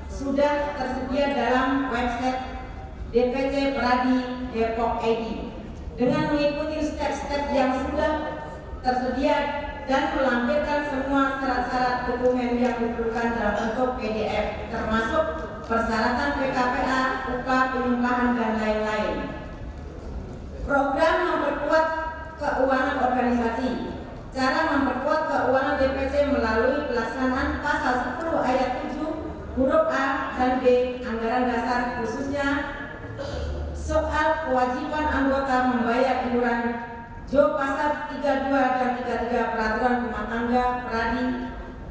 sudah tersedia dalam website DPC Peradi Depok ID. Dengan mengikuti step-step yang sudah tersedia dan melampirkan semua syarat-syarat dokumen yang diperlukan dalam bentuk PDF, termasuk persyaratan PKPA, UPA, penyumpahan, dan lain-lain. Program memperkuat keuangan organisasi. Cara memperkuat keuangan DPC melalui pelaksanaan pasal 10 ayat 7 huruf A dan B Anggaran Dasar, khususnya soal kewajiban anggota membayar iuran Jo pasal 32 dan 33 Peraturan Rumah Tangga Peradi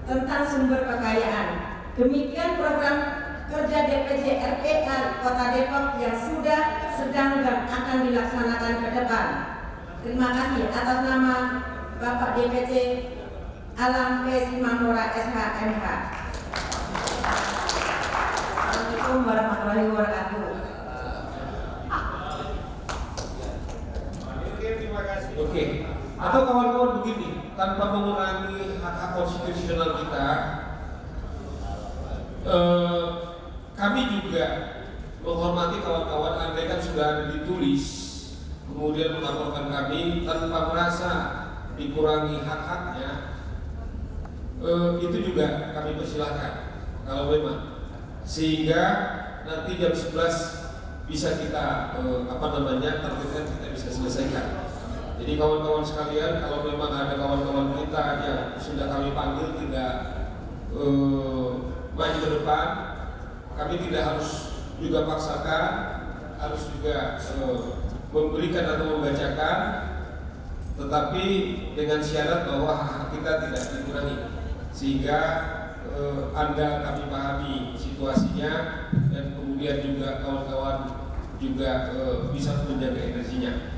tentang sumber kekayaan. Demikian program kerja DPC RBA Kota Depok yang sudah, sedang, dan akan dilaksanakan ke depan. Terima kasih atas nama Bapak DPC Alam P. Simamora SHMH. Assalamualaikum warahmatullahi wabarakatuh. Oke, atau kawan-kawan begini, tanpa mengurangi hak-hak konstitusional kita, kami juga menghormati kawan-kawan andai kan sudah ada ditulis, kemudian melaporkan kami tanpa merasa dikurangi hak-haknya, itu juga kami persilahkan kalau memang, sehingga nanti jam 11 bisa kita targetkan kita bisa selesaikan. Jadi kawan-kawan sekalian, kalau memang ada kawan-kawan kita yang sudah kami panggil tidak maju ke depan, kami tidak harus juga paksakan, harus juga memberikan atau membacakan, tetapi dengan syarat bahwa hak kita tidak dikurangi, sehingga Anda kami pahami situasinya, dan kemudian juga kawan-kawan juga bisa menjaga energinya.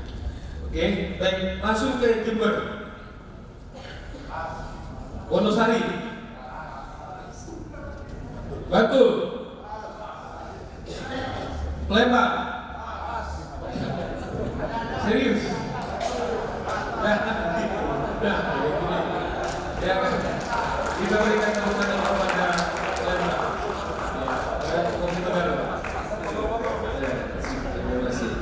Oke, baik, langsung ke Jember, Wonosari, Batu, Palembang. Serius? Ya, kita berikan tepuk tangan kepada Palembang. Komite baru. Terima kasih.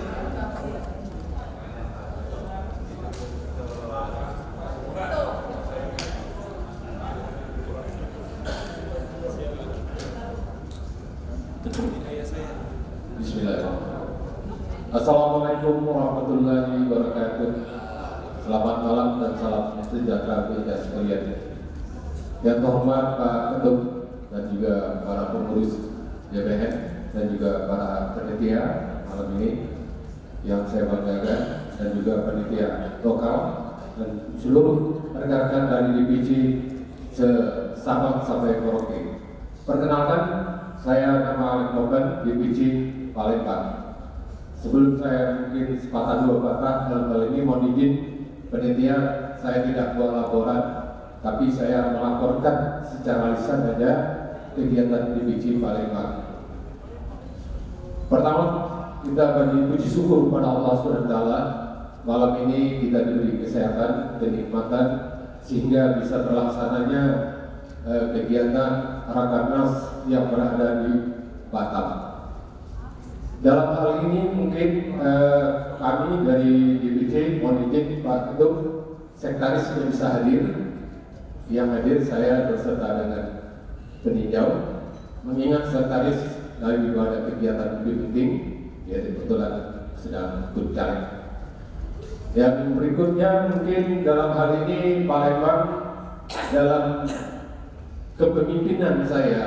Bismillahirrahmanirrahim. Assalamualaikum warahmatullahi wabarakatuh. Selamat malam dan salam sejahtera kita sekalian. Yang terhormat Pak Ketum dan juga para pengurus JBN dan juga para panitia malam ini yang saya banggakan, dan juga panitia lokal dan seluruh rekan-rekan dari DPC Sabang sampai Merauke. Perkenalkan, saya nama Alex Logan, DPC Palembang. Sebelum saya mungkin sepatah dua patah dalam hal ini, mohon izin panitia, saya tidak buat laporan, tapi saya melaporkan secara lisan saja kegiatan DPC Palembang. Pertama, kita bagi puji syukur kepada Allah SWT. Malam ini kita diberi kesehatan, kenikmatan, sehingga bisa terlaksananya kegiatan Rakernas yang berada di Batam. Dalam hal ini mungkin kami dari DPC mohon izin Pak Ketum, sekretaris tidak bisa hadir. Yang hadir saya berserta dengan peninjau, mengingat sekretaris lagi ada kegiatan lebih penting, yaitu kebetulan sedang berjalan. Yang berikutnya mungkin dalam hal ini Palembang dalam kepemimpinan saya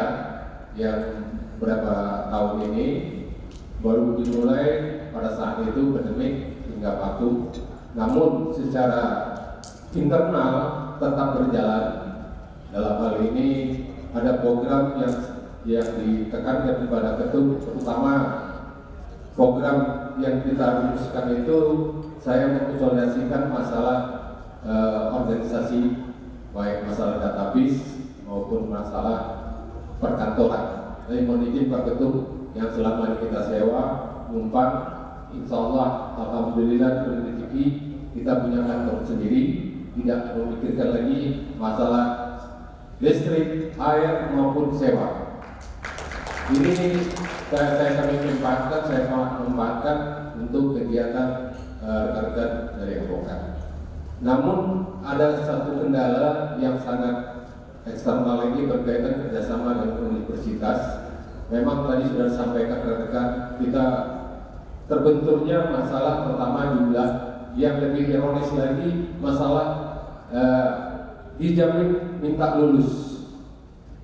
yang berapa tahun ini baru dimulai pada saat itu pandemik hingga vakum, namun secara internal tetap berjalan. Dalam hal ini ada program yang ditekankan kepada ketum, terutama program yang kita rumuskan itu saya mengkonsolidasikan masalah organisasi, baik masalah database maupun masalah perkantoran. Jadi mohon izin Pak Ketum, yang selama ini kita sewa, numpang, insya Allah, alhamdulillah rezeki kita punya kantor sendiri, tidak memikirkan lagi masalah listrik, air maupun sewa. Ini saya manfaatkan untuk kegiatan rekan-rekan dari advokat. Namun ada satu kendala yang sangat eksternal ini berkaitan kerjasama dengan universitas. Memang tadi sudah disampaikan rekan-rekan, kita terbenturnya masalah pertama jumlah, yang lebih ironis lagi masalah dijamin minta lulus.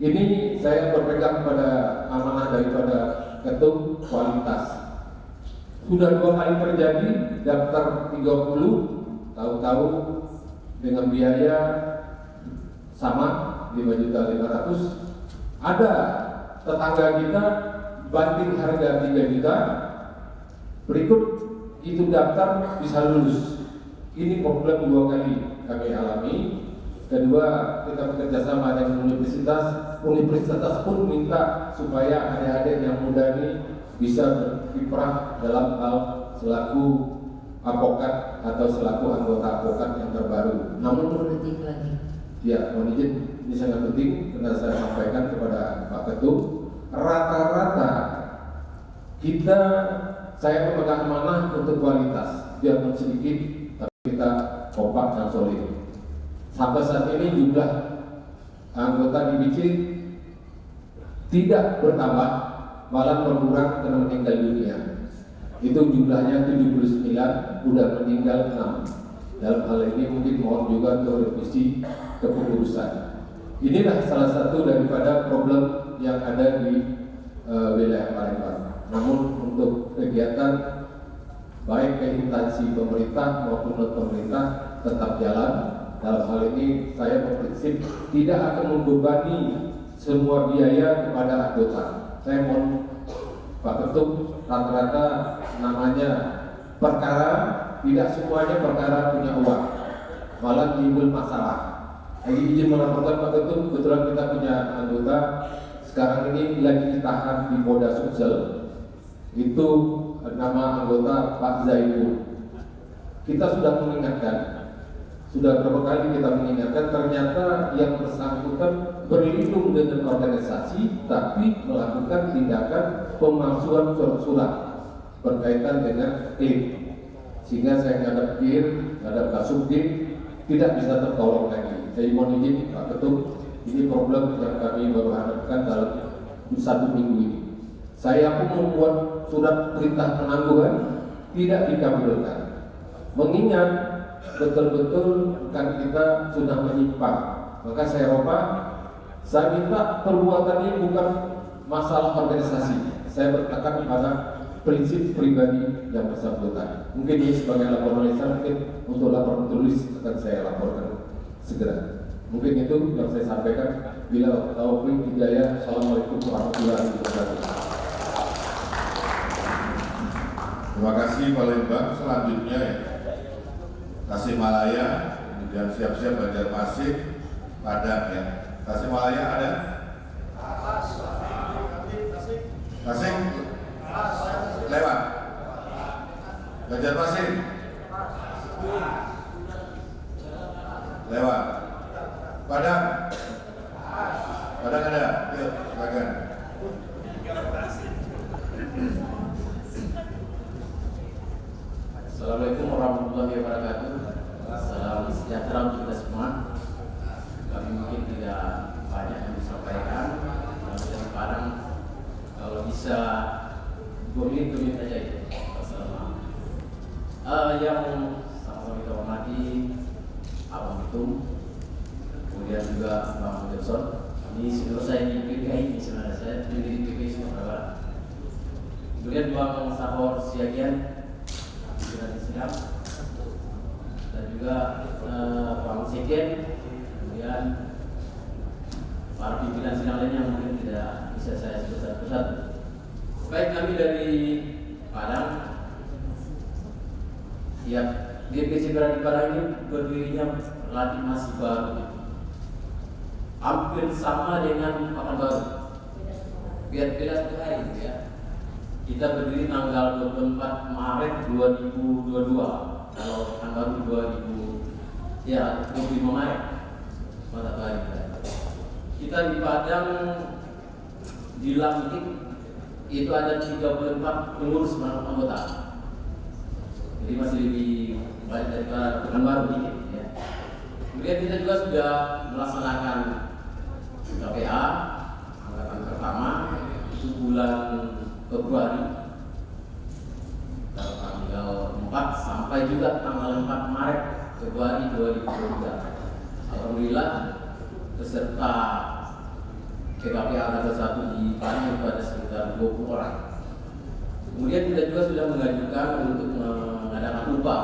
Ini saya berpegang pada amanah daripada ketum kualitas. Sudah 2 kali terjadi, daftar 30, tahu-tahu dengan biaya sama 5.500.000. Ada tetangga kita banting harga 3 juta, berikut itu daftar bisa lulus. Ini problem 2 kali kami alami. Kedua, kita bekerja sama dengan universitas pun minta supaya adik-adik yang muda ini bisa berkiprah dalam hal selaku advokat atau selaku anggota advokat yang terbaru. Namun ya, mohon izin, ini sangat penting karena saya sampaikan kepada Pak Ketum, rata-rata saya memegang amanah untuk kualitas, biarpun sedikit, tapi kita kompak dan solid. Sampai saat ini jumlah anggota DPC tidak bertambah, malah berkurang karena meninggal dunia. Itu jumlahnya 79, sudah meninggal 6. Dalam hal ini mungkin mohon juga untuk revisi kepengurusan. Inilah salah satu daripada problem yang ada di wilayah Palembang. Namun untuk kegiatan baik ke instansi pemerintah maupun non pemerintah tetap jalan. Dalam hal ini saya berprinsip tidak akan membebani semua biaya kepada anggota. Saya mohon Pak Ketum, rata-rata namanya perkara, tidak semuanya perkara punya uang, malah timbul masalah. Lagi izin melaporkan Pak Ketum, kebetulan kita punya anggota sekarang ini lagi ditahan di Polda Sumsel, itu nama anggota Pak Zainul. Kita sudah mengingatkan, sudah berapa kali kita mengingatkan, ternyata yang bersangkutan berlindung dengan organisasi tapi melakukan tindakan pemalsuan surat-surat berkaitan dengan klaim, sehingga saya ngadap PIR, ngadap Kasubdit tidak bisa tertolong lagi. Saya mohon izin Pak Ketum, ini problem yang kami baru hadapkan dalam 1 minggu ini. Saya pun membuat surat perintah penangguhan, tidak dikabulkan. Mengingat betul-betul kan kita sudah menyimpang, maka saya minta perbuatannya bukan masalah organisasi. Saya berkatakan pada prinsip pribadi yang bersangkutan. Mungkin ini sebagai laporan lisan, mungkin untuk laporan tulis akan saya laporkan segera. Mungkin itu yang saya sampaikan. Bila taufiq hidayah. Assalamualaikum warahmatullahi wabarakatuh. Terima kasih Pak Lembang. Selanjutnya ya, Tasikmalaya, kemudian siap-siap Banjarmasin, Padang ya. Tasikmalaya ada? Tasik? Lewat? Banjarmasin? Lewat? Padang? Padang ada? Yuk, silakan. Assalamualaikum warahmatullahi wabarakatuh. Salam sejahtera untuk kita semua. Kami mungkin tidak banyak yang disampaikan. Yang Padang kalau bisa 2 menit aja ya. Yang sama-sama kita hormati Abang Ketum, kemudian juga Bang Johnson. Ini senior saya di PPI, sebenarnya saya di PPI Sumatera Barat. Kemudian Bang Sahor Siagian dan juga Bang Seken, kemudian para pimpinan sidang lainnya mungkin tidak bisa saya sebut satu-satu. Baik, kami dari Padang, ya DPC Berani Padang ini berdirinya relatif masih baru, hampir sama dengan Pekanbaru, beda 1 hari ya. Kita berdiri tanggal 24 Maret 2022, kalau Pekanbaru 25 Maret. Mata baik. Kita di Padang di Langkik itu ada 34 pengurus anggota. Jadi masih lebih banyak daripada Pekanbaru dikit ya. Kemudian kita juga sudah melaksanakan KPA angkatan pertama itu bulan Februari tanggal 4 sampai juga tanggal 4 Maret Februari 2023. Alhamdulillah peserta PKPA angkatan 1 di Padang itu ada sekitar 20 orang. Kemudian kita juga sudah mengajukan untuk mengadakan upah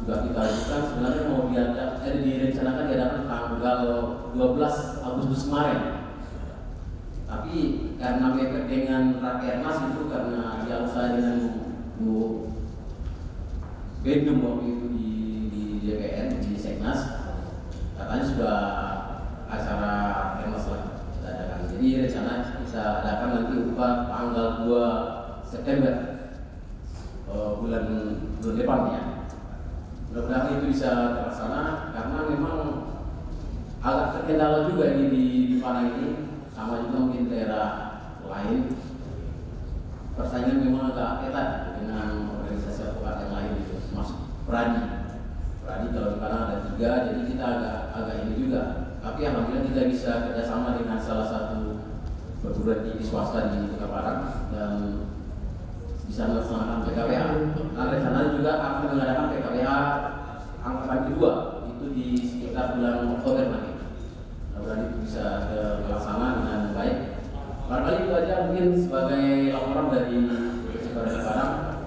sudah kita ajukan, sebenarnya mau direncanakan diadakan tanggal 12 Agustus kemarin. Tapi karena mepet dengan Rakernas itu, karena dia usaha dengan Bu Bendum waktu itu di DPN, di Seknas, katanya sudah acara Rakernas lah kita adakan. Jadi rencana kita adakan nanti upah tanggal 2 September bulan depan ya. Mudah-mudahan itu bisa terlaksana, karena memang agak terkendala juga ini di Padang ini, sama juga mungkin daerah lain. Persaingan memang agak ketat dengan organisasi advokat yang lain itu, termasuk Pradi kalau di Padang ada 3, jadi kita agak ini juga. Tapi alhamdulillah kita bisa kerjasama dengan salah satu perguruan tinggi swasta di Kota Padang dan bisa melaksanakan PKPA. Nah, rencananya juga akan mengadakan PKPA angkatan kedua itu di sekitar bulan Oktober nanti. Mudah-mudahan itu bisa terlaksana dengan baik. Barangkali itu aja mungkin sebagai laporan dari DPC Berani Padang.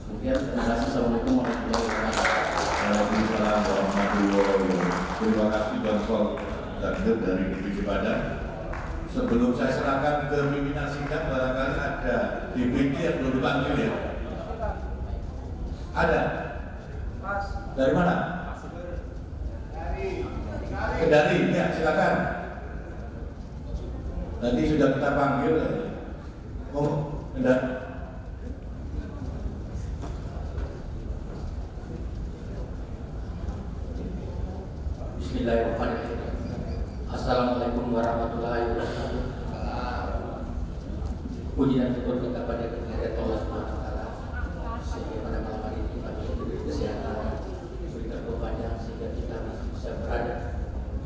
Kemudian terima kasih. Assalamualaikum warahmatullahi wabarakatuh. Waalaikumsalam warahmatullahi wabarakatuh. Terima kasih Bang Sol Takdir dari DPC Padang. Sebelum saya serahkan ke pimpinan sidang, barangkali ada DPD yang belum dipanggil ya? Ada? Dari mana? Kendari, ya silakan. Tadi sudah kita panggil. Oh, Kendari. Bismillahirrahmanirrahim. Assalamualaikum warahmatullahi wabarakatuh. Puji dan syukur kita pada kehadirat Allah Subhanahu wa taala. Sehingga pada malam hari ini kami diberi kesehatan, diberikan kepanjang sehingga kita masih bisa berada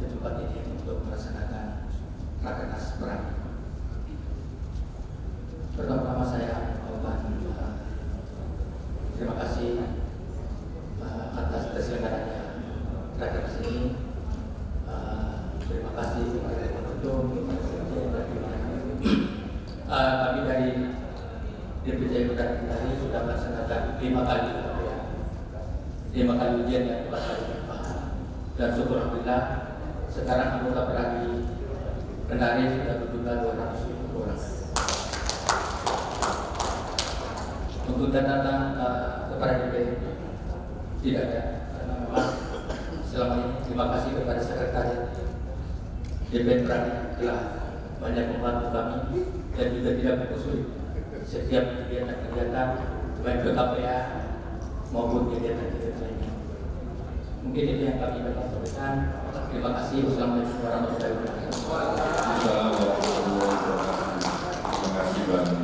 di tempat ini untuk melaksanakan rakernas perang. Pertama-tama saya mengucapkan terima kasih atas terselenggaranya rakernas ini. Terima kasih kepada Ketum, kepada Sekjen, dan kami dari DPD Kendari tadi sudah melaksanakan 5 kali ujian yang telah kali dan syukur alhamdulillah sekarang anggota Peradi Kendari sudah berjumlah 200 orang. Untuk datang kepada DPD tidak ada, karena memang selama ini terima kasih kepada sekretariat DPD Peradi telah banyak membantu kami dan juga tidak mempersulit setiap kegiatan-kegiatan baik PKPA maupun kegiatan-kegiatan lainnya. Mungkin itu yang kami dapat sampaikan. Terima kasih. Wassalamualaikum warahmatullahi wabarakatuh. Terima kasih banyak.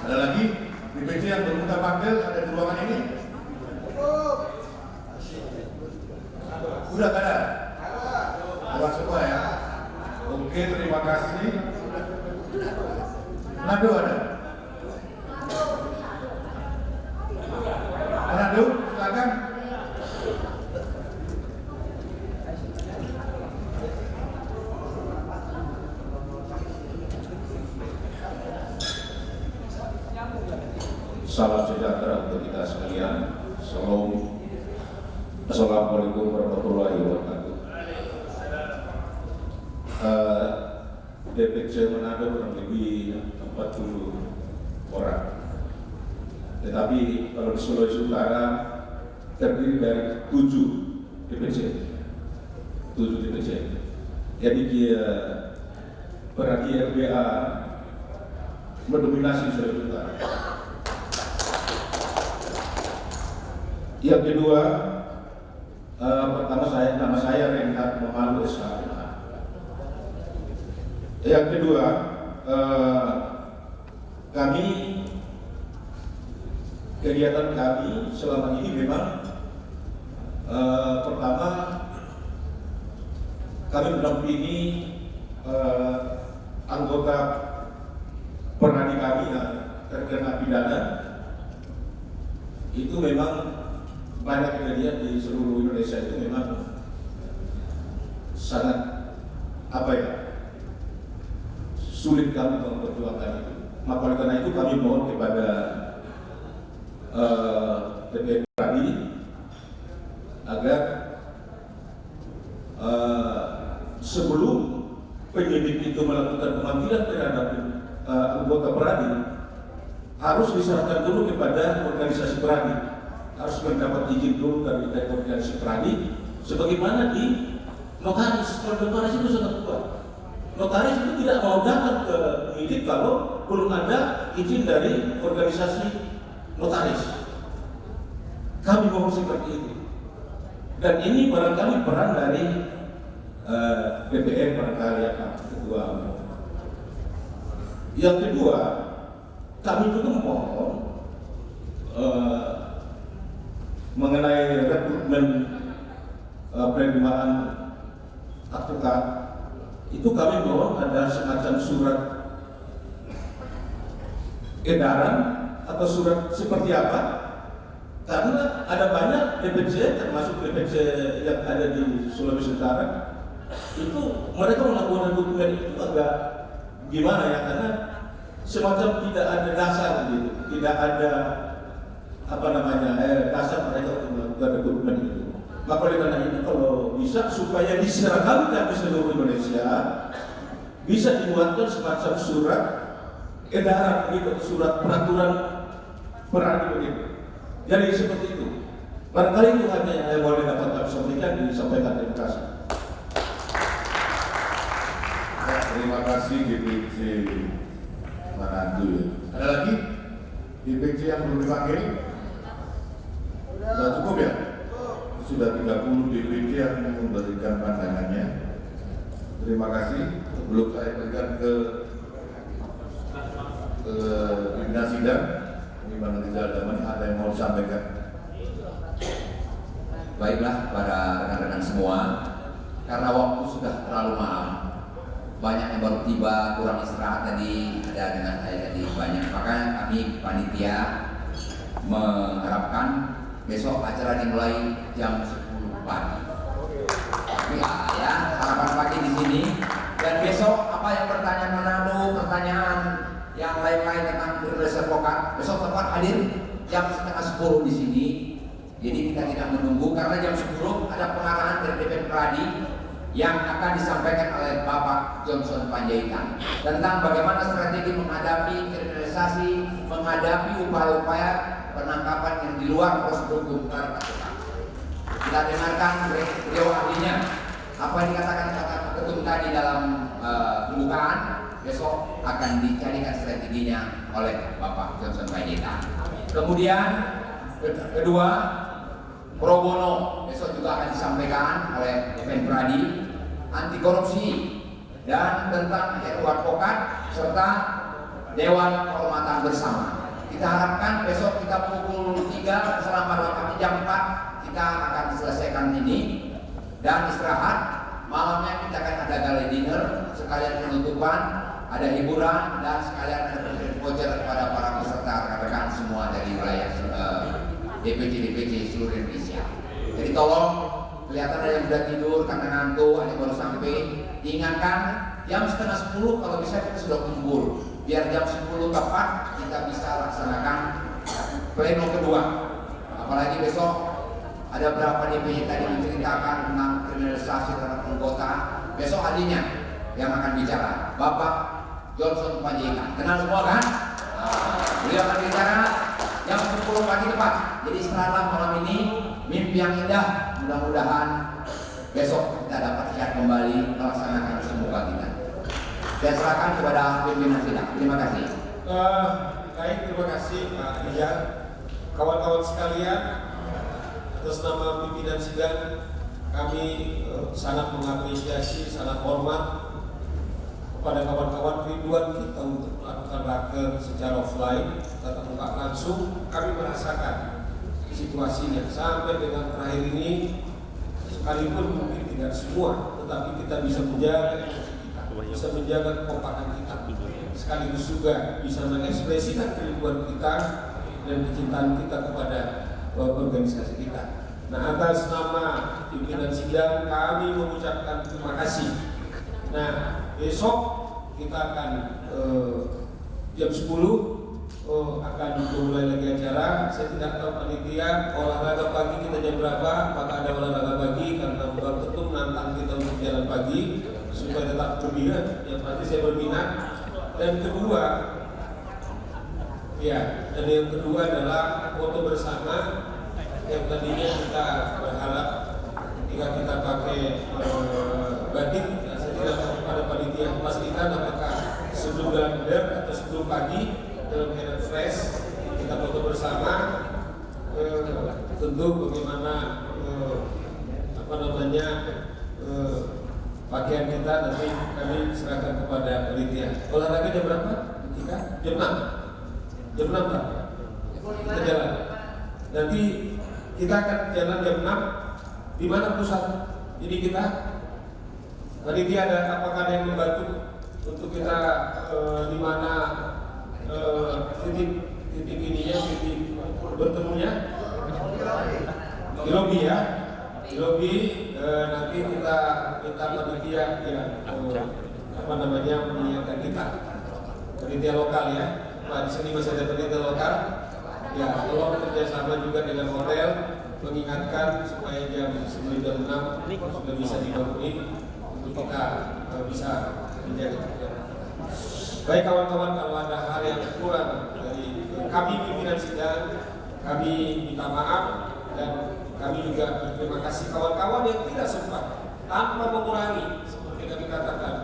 Ada lagi DPC yang belum kita panggil ada di ruangan ini? Udah ada? Buat semua ya. Oke, terima kasih. Manado ada? Manado, silakan. Salam sejahtera untuk kita sekalian. Assalamualaikum warahmatullahi wabarakatuh. DPC Manado kurang lebih 40 orang. Tetapi kalau di Sulawesi Utara terdiri dari 7 DPC. 7 DPC. Jadi Peradi RBA mendominasi Sulawesi Utara. Yang kedua, pertama nama saya Renhat Muhammad Esa. Yang kedua, kegiatan kami selama ini memang pertama kami mendampingi anggota Peradi kami yang terkena pidana. Itu memang banyak kejadian di seluruh Indonesia itu memang sangat sulit kami memperjuangkan itu. Maka oleh karena itu kami mohon kepada DPD Peradi agar sebelum penyidik itu melakukan pemanggilan terhadap anggota Peradi harus diserahkan dulu kepada organisasi Peradi, harus mendapat izin dulu dari organisasi Peradi, sebagaimana di notaris. Kalau notaris itu sangat kuat. Notaris itu tidak mau datang ke penyidik kalau belum ada izin dari organisasi notaris. Kami mohon seperti itu. Dan ini barangkali peran dari BPN barangkali akan ketua. Yang kedua, kami juga mohon mengenai rekrutmen penerimaan advokat, itu kami mohon ada semacam surat edaran atau surat seperti apa, karena ada banyak DPC termasuk DPC yang ada di Sulawesi Utara itu mereka melakukan rekrutmen itu agak gimana ya, karena semacam tidak ada dasar gitu, tidak ada dasar mereka untuk melakukan rekrutmen itu. Maka oleh karena itu kalau bisa supaya diseragamkan di seluruh Indonesia, bisa dibuatkan semacam surat edaran begitu, surat peraturan peradi begitu. Jadi seperti itu. Barangkali itu hanya yang saya boleh dapat kami sampaikan. Terima kasih. Terima kasih DPC Manado ya. Ada lagi DPC yang belum dipanggil? Sudah cukup ya? Sudah 30 DPC yang memberikan pandangannya. Terima kasih. Sebelum saya berikan ke pimpinan sidang, Bang Rizal Damani, ada yang mau disampaikan? Baiklah para rekan-rekan semua, karena waktu sudah terlalu malam, banyak yang baru tiba, kurang istirahat tadi, ada dengan saya tadi banyak. Makanya kami panitia mengharapkan besok acara dimulai jam 10 pagi. Ya, sarapan pagi di sini. Dan besok apa yang pertanyaan Manado, pertanyaan yang lain-lain tentang Pilpres Advokat, besok tepat hadir jam 9:30 di sini. Jadi kita tidak menunggu karena jam 10 ada pengarahan dari DPP Pradi yang akan disampaikan oleh Bapak Johnson Panjaitan tentang bagaimana strategi menghadapi kriminalisasi, menghadapi upaya-upaya penangkapan yang di luar prosedur hukum KPK. Kita dengarkan beliau ahlinya apa yang dikatakan Pak Ketum tadi dalam pembukaan. Besok akan dicarikan strateginya oleh Bapak Johnson Panjaitan. Kemudian kedua, pro bono besok juga akan disampaikan oleh DPP Pradi, anti korupsi dan tentang RUU advokat serta Dewan Kehormatan Bersama. Kita harapkan besok kita pukul 3 selama jam 4 kita akan selesaikan ini dan istirahat. Malamnya kita akan ada gala dinner sekalian penutupan, ada hiburan dan sekalian ada voucher kepada para peserta rekan-rekan semua dari wilayah DPC seluruh Indonesia. Jadi tolong, kelihatan ada yang sudah tidur karena ngantuk, ada yang baru sampai, diingatkan jam 9:30 kalau bisa kita sudah kumpul. Biar jam 10 tepat kita bisa laksanakan pleno kedua. Apalagi besok ada berapa DPC tadi menceritakan tentang kriminalisasi terhadap anggota. Besok adanya yang akan bicara, Bapak Johnson Panjaitan. Kenal semua kan? Beliau akan bicara jam 10 pagi tepat. Jadi setelah malam ini mimpi yang indah, mudah-mudahan besok kita dapat lihat kembali melaksanakan semua kita. Saya serahkan kepada pimpinan sidang. Terima kasih. Baik, terima kasih Pak Rizal. Kawan-kawan sekalian, atas nama pimpinan sidang kami sangat mengapresiasi, sangat hormat kepada kawan-kawan rinduan kita untuk melakukan raker secara offline, tatap muka langsung. Kami merasakan situasinya sampai dengan terakhir ini, sekalipun mungkin tidak semua, tetapi kita bisa menjaga emosi kita, bisa menjaga kekompakan kita, sekaligus juga bisa mengekspresikan kerinduan kita dan kecintaan kita kepada organisasi kita. Nah, atas nama pimpinan sidang kami mengucapkan terima kasih. Nah, besok kita akan jam 10 akan memulai lagi acara. Saya tidak tahu panitia olahraga pagi kita jam berapa. Apakah ada olahraga pagi? Karena Bapak Ketum nantang kita untuk jalan pagi supaya tetap berminat. Yang pasti saya berminat. Dan kedua, dan yang kedua adalah foto bersama yang tadinya kita berharap ketika kita pakai batik. Saya tidak tahu pada panitia pastikan apakah sebelum gander atau sebelum pagi dalam keadaan fresh kita foto bersama. Tentu bagaimana pakaian kita nanti kami serahkan kepada panitia. Olahraga jam berapa? Jam 6. Jam 6 Pak. Kita jalan. Nanti kita akan jalan jam 6. Di mana pusat? Jadi kita panitia apakah ada yang membantu untuk kita di mana titik ininya, titik bertemunya di lobi ya. Di lobi nanti kita minta panitia mengingatkan kita panitia lokal ya. Nah, di sini masih ada panitia lokal. Ya, tolong kerjasama juga dengan hotel mengingatkan supaya jam 9 jam 6 sudah bisa dibangun untuk kita bisa menjaga kebijakan. Baik kawan-kawan, kalau ada hal yang kurang dari kami pimpinan sidang, kami minta maaf dan kami juga berterima kasih kawan-kawan yang tidak sempat tanpa mengurangi seperti kami katakan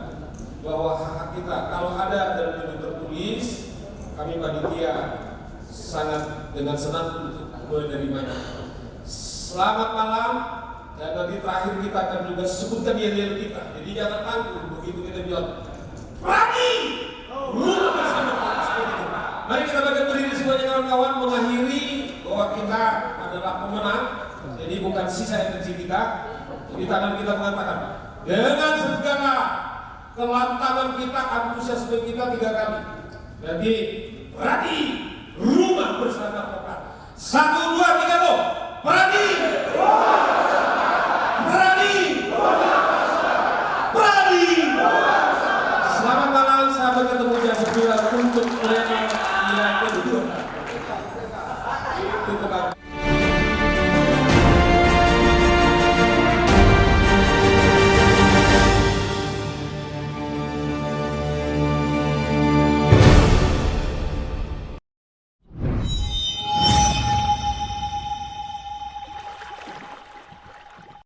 bahwa hak kita kalau ada dan belum tertulis, kami panitia sangat dengan senang untuk menerimanya. Selamat malam, dan nanti terakhir kita akan juga sebutkan yel-yel kita. Jadi jangan tanggung begitu kita bilang berani. Mari kita berdiri semuanya kawan-kawan mengakhiri bahwa kita adalah pemenang. Jadi bukan sisa energi kita. Jadi tangan kita mengatakan dengan segala kelantangan kita, antusiasme kita 3 kali. Berarti berani rumah bersama Bapak. 1, 2.